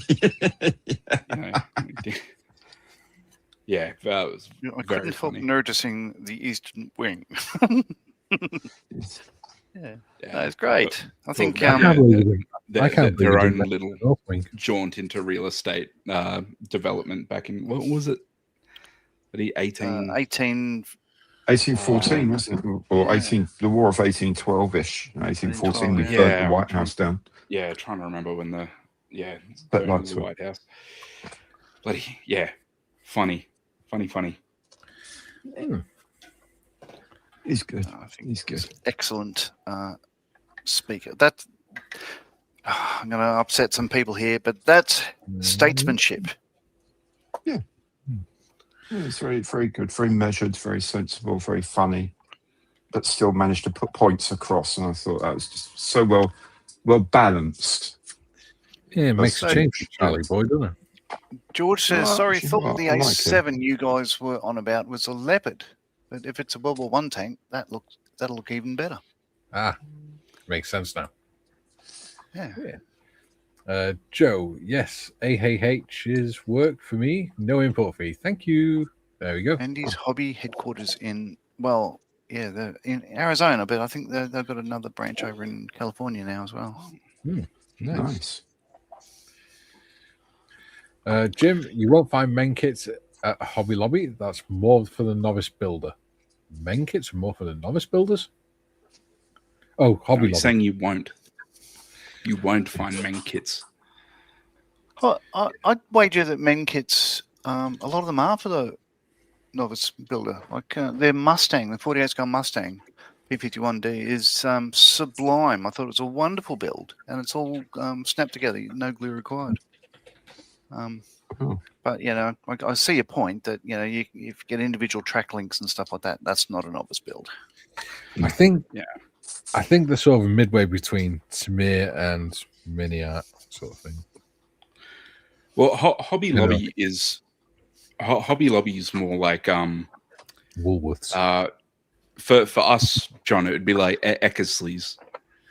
Yeah, that was I couldn't help funny. noticing the eastern wing. Yeah, that's great. I think their own believe little jaunt into real estate development back in, what was it? 1814, wasn't it? Or 18, the War of 1812-ish. 1814, we burnt the White House down. Yeah, trying to remember when the White House. Bloody, funny. He's good. I think He's good. Excellent speaker. I'm going to upset some people here, but that's statesmanship. Yeah. It's very, very good, very measured, very sensible, very funny, but still managed to put points across. And I thought that was just so well balanced. Yeah, it makes a change for Charlie Boy, doesn't it? George says, thought the I like A7 you guys were on about was a Leopard. But if it's a World War I tank, that'll look even better. Makes sense now. Yeah. Joe, yes, AHH is worked for me. No import fee. Thank you. There we go. And his hobby headquarters they're in Arizona, but I think they've got another branch over in California now as well. Nice. Jim, you won't find men kits at Hobby Lobby. That's more for the novice builder. Men kits are more for the novice builders? Oh, Hobby Lobby. Saying you won't. You won't find men kits. Well, I'd wager that men kits, a lot of them are for the novice builder. Like their Mustang, the 48 scale Mustang P51D is sublime. I thought it was a wonderful build, and it's all snapped together, no glue required. But I see your point that you get individual track links and stuff like that. That's not a novice build. I think they're sort of midway between Tamir and Mini Art sort of thing. Well, Hobby Lobby is more like Woolworths. For us, John, it would be like Eckersley's.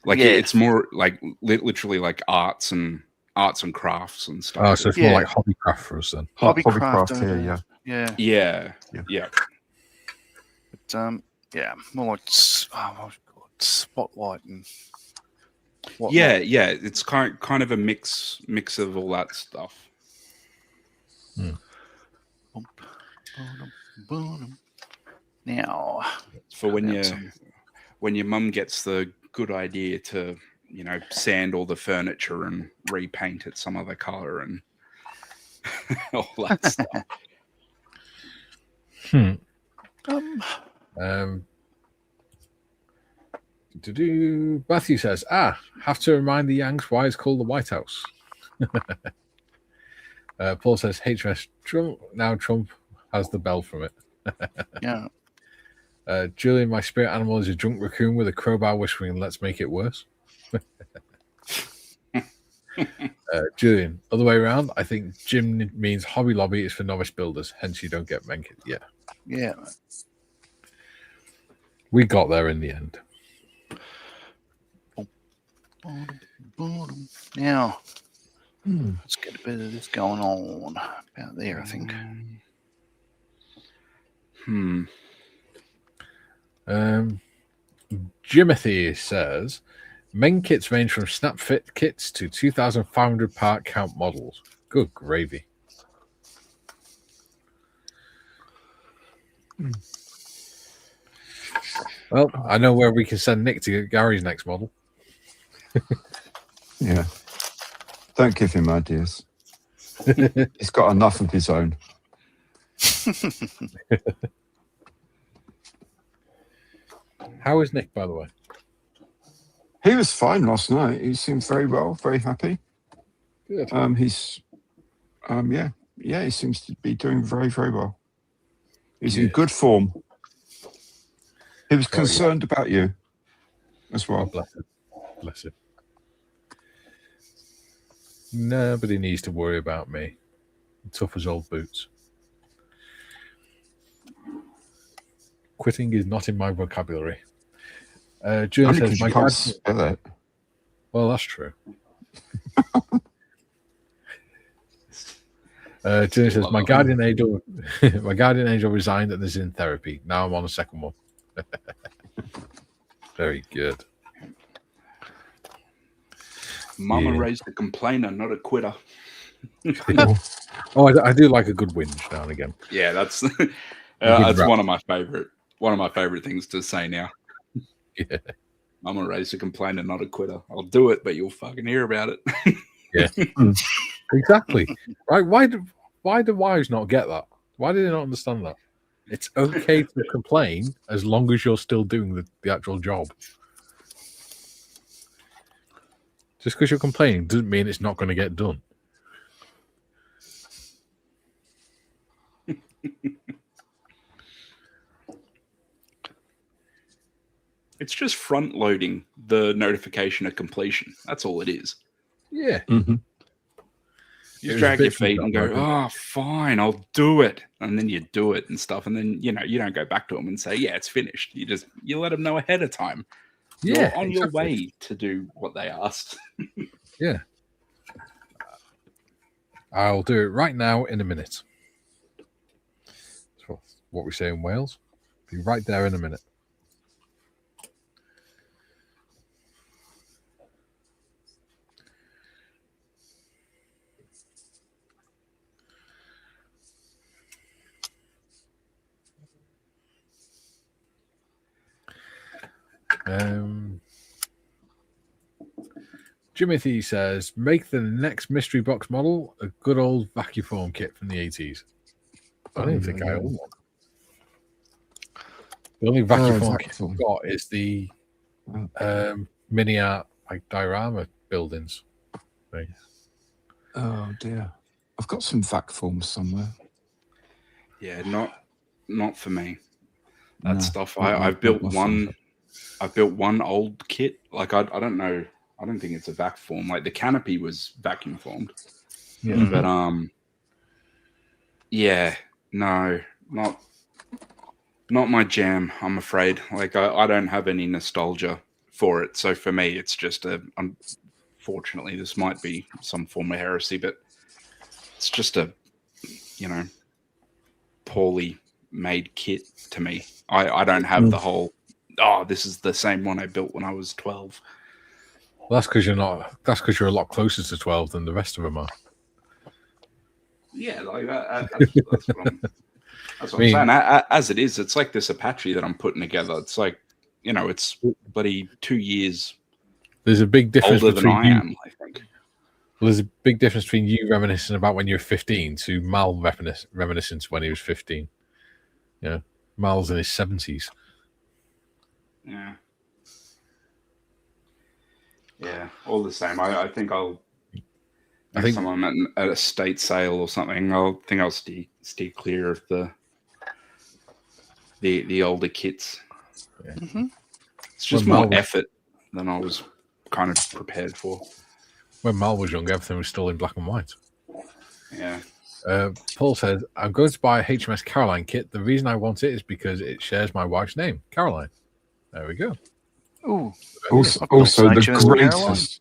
Like it's more like literally like arts and crafts and stuff. Oh, so it's more like Hobbycraft for us then. Hobbycraft here, Yeah. But, more like Spotlight and whatnot. Yeah. It's kind of a mix of all that stuff. Now, for when your mum gets the good idea to sand all the furniture and repaint it some other color and all that stuff. Matthew says, have to remind the Yanks why it's called the White House. Paul says, HMS Trump. Now Trump has the bell from it. Yeah. Julian, my spirit animal is a drunk raccoon with a crowbar whispering, let's make it worse. Julian, other way around, I think Jim means Hobby Lobby is for novice builders, hence you don't get men kit. Yeah. We got there in the end. Now, let's get a bit of this going on about there, I think. Jimothy says, main kits range from snap fit kits to 2,500 part count models. Good gravy. Well, I know where we can send Nick to get Gary's next model. Yeah. Don't give him ideas. He's got enough of his own. How is Nick, by the way? He was fine last night. He seemed very well, very happy. Good. He's he seems to be doing very, very well. He's in good form. He was concerned about you as well. Oh, bless him. Bless him. Nobody needs to worry about me. I'm tough as old boots. Quitting is not in my vocabulary. Julian says, "My God, spell it." Well, that's true. Julian says, my guardian angel resigned and is in therapy. Now I'm on a second one. Very good. Mama raised a complainer, not a quitter. I do like a good whinge now and again. Yeah, that's one of my favorite things to say now. Yeah. Mama raised a complainer, not a quitter. I'll do it, but you'll fucking hear about it. Yeah. Exactly. Right? Why do wives not get that? Why do they not understand that? It's okay to complain as long as you're still doing the actual job. Just because you're complaining doesn't mean it's not going to get done. It's just front loading the notification of completion. That's all it is. Yeah. Mm-hmm. You drag your feet and go, oh, fine, I'll do it. And then you do it and stuff. And then, you don't go back to them and say, yeah, it's finished. You let them know ahead of time. Yeah. You're on your way to do what they asked. Yeah. I'll do it right now in a minute. That's what we say in Wales. Be right there in a minute. Jimothy says, make the next mystery box model a good old vacuform kit from the 80s. I don't even think I own one. The only vacuform kit I've got is the mini art diorama buildings. Right. Oh dear. I've got some vac forms somewhere. Yeah, not for me. That stuff. I've built one. I've built one old kit. Like I don't know. I don't think it's a vac form. Like the canopy was vacuum formed. Yeah. But yeah, no, not my jam. I'm afraid. Like I don't have any nostalgia for it. So for me, it's just unfortunately, this might be some form of heresy, but it's just a poorly made kit to me. I don't have the whole. Oh, this is the same one I built when I was 12. Well, that's because you're not. That's because you're a lot closer to 12 than the rest of them are. Yeah, like that's what I'm saying. As it is, it's like this Apache that I'm putting together. It's like, it's bloody 2 years. There's a big difference older between than I am, I think. Well, there's a big difference between you reminiscing about when you were 15 to Mal reminiscence when he was 15. Yeah, Mal's in his 70s. Yeah. Yeah, all the same. I think next time I'm at a state sale or something, I'll steer clear of the older kits. Yeah. Mm-hmm. It's just more effort than I was kind of prepared for. When Mal was young, everything was still in black and white. Yeah. Paul says, I'm going to buy a HMS Caroline kit. The reason I want it is because it shares my wife's name, Caroline. There we go. Ooh. Also I've built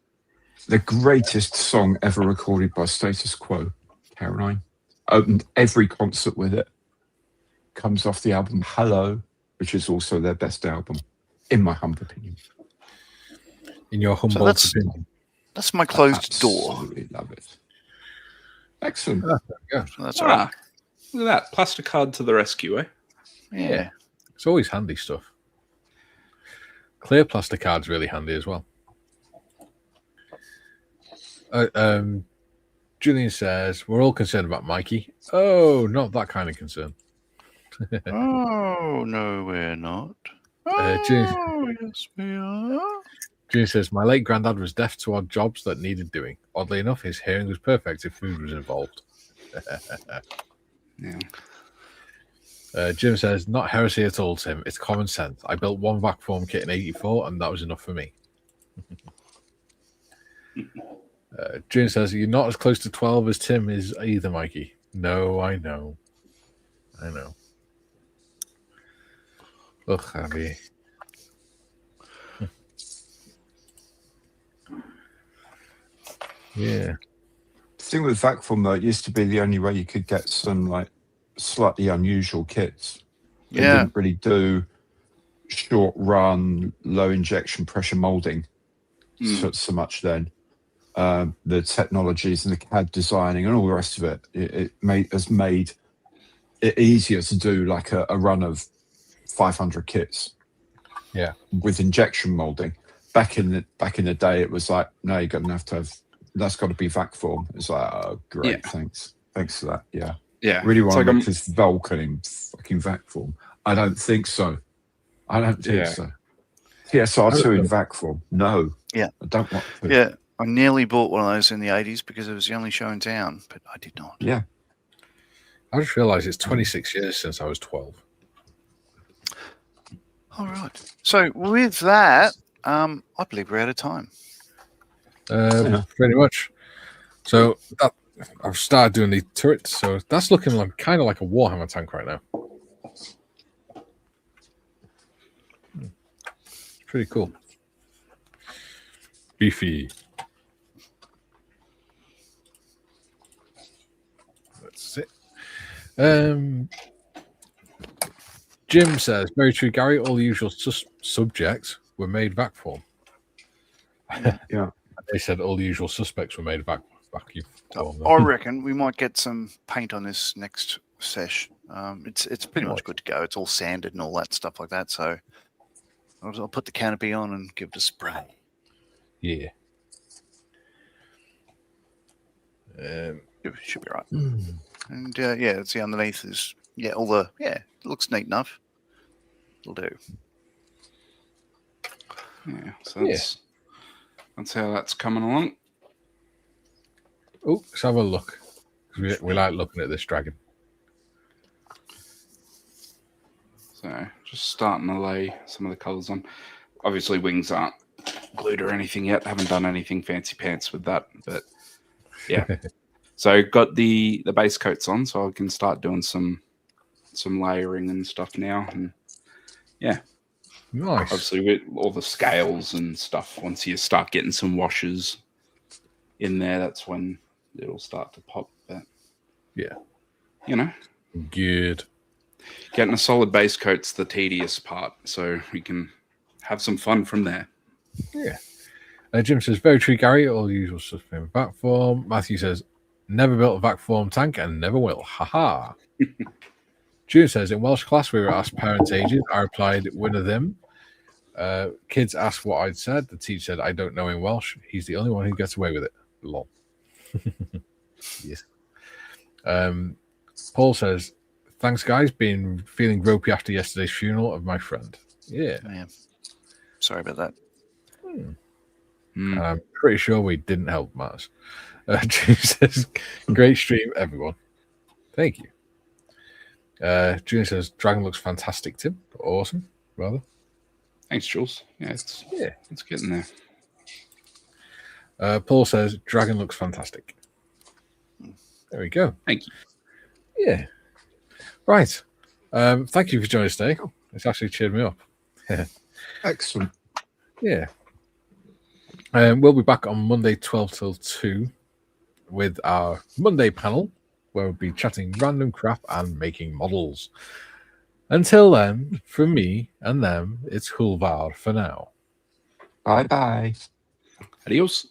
the greatest song ever recorded by Status Quo, Caroline. Opened every concert with it. Comes off the album Hello, which is also their best album, in my humble opinion. In your humble opinion. That's my closed door. Absolutely love it. Excellent. Yeah. So that's all right. Look at that. Plasticard to the rescue, eh? Yeah. It's always handy stuff. Clear plasticard's really handy as well. Julian says, we're all concerned about Mikey. Oh, not that kind of concern. Oh, no, we're not. Yes, we are. Julian says, my late granddad was deaf to odd jobs that needed doing. Oddly enough, his hearing was perfect if food was involved. Yeah. Jim says, not heresy at all, Tim. It's common sense. I built one vac form kit in 84, and that was enough for me. Jim says, you're not as close to 12 as Tim is either, Mikey. No, I know. Ugh, Abby. Yeah. The thing with vac form, though, it used to be the only way you could get some like slightly unusual kits. They didn't really do short run, low injection pressure molding so much then. The technologies and the CAD designing and all the rest of it, has made it easier to do like a run of 500 kits. Yeah. With injection molding. Back in the day, it was like, no, you're going to have that's got to be vac form. It's like, oh, great, thanks for that. Yeah. Yeah. Really want to make this Vulcan in fucking vac form. I don't think so. I don't think so. TSR2 in vac form. No. Yeah. I don't want to. Yeah. I nearly bought one of those in the 80s because it was the only show in town, but I did not. Yeah. I just realised it's 26 years since I was 12. All right. So with that, I believe we're out of time. Pretty much. So I've started doing the turrets, so that's looking like kind of like a Warhammer tank right now. It's pretty cool. Beefy. That's it. Jim says, very true, Gary. All the usual subjects were made vac form. Yeah. They said all the usual suspects were made vacuum form. I reckon we might get some paint on this next sesh. It's pretty much good to go. It's all sanded and all that stuff like that. So I'll put the canopy on and give it a spray. Yeah. It should be right. And see underneath is it looks neat enough. It'll do. Yeah. So that's how that's coming along. Oh, let's have a look. We like looking at this dragon. So just starting to lay some of the colours on. Obviously, wings aren't glued or anything yet. Haven't done anything fancy pants with that, but yeah. So got the base coats on, so I can start doing some layering and stuff now, and yeah. Nice. Obviously, with all the scales and stuff, once you start getting some washes in there, that's when it'll start to pop. But yeah, good. Getting a solid base coat's the tedious part, so we can have some fun from there. Yeah. Jim says, very true, Gary. All the usual stuff in vac form. Matthew says, never built a vac form tank and never will. Ha. June says, in Welsh class, we were asked parents' ages. I replied, one of them. Kids asked what I'd said. The teacher said, I don't know in Welsh. He's the only one who gets away with it. Lol. Yes. Paul says, thanks, guys. Been feeling ropey after yesterday's funeral of my friend. Yeah. Sorry about that. I'm pretty sure we didn't help matters. June says, great stream, everyone. Thank you. Junior says, Dragon looks fantastic, Tim. Awesome, rather. Thanks, Jules. Yeah, it's getting there. Paul says, Dragon looks fantastic. There we go. Thank you. Yeah. Right. Thank you for joining us today. It's actually cheered me up. Excellent. Yeah. We'll be back on Monday, 12 till 2, with our Monday panel, where we'll be chatting random crap and making models. Until then, from me and them, it's Hulvar for now. Bye bye. Adios.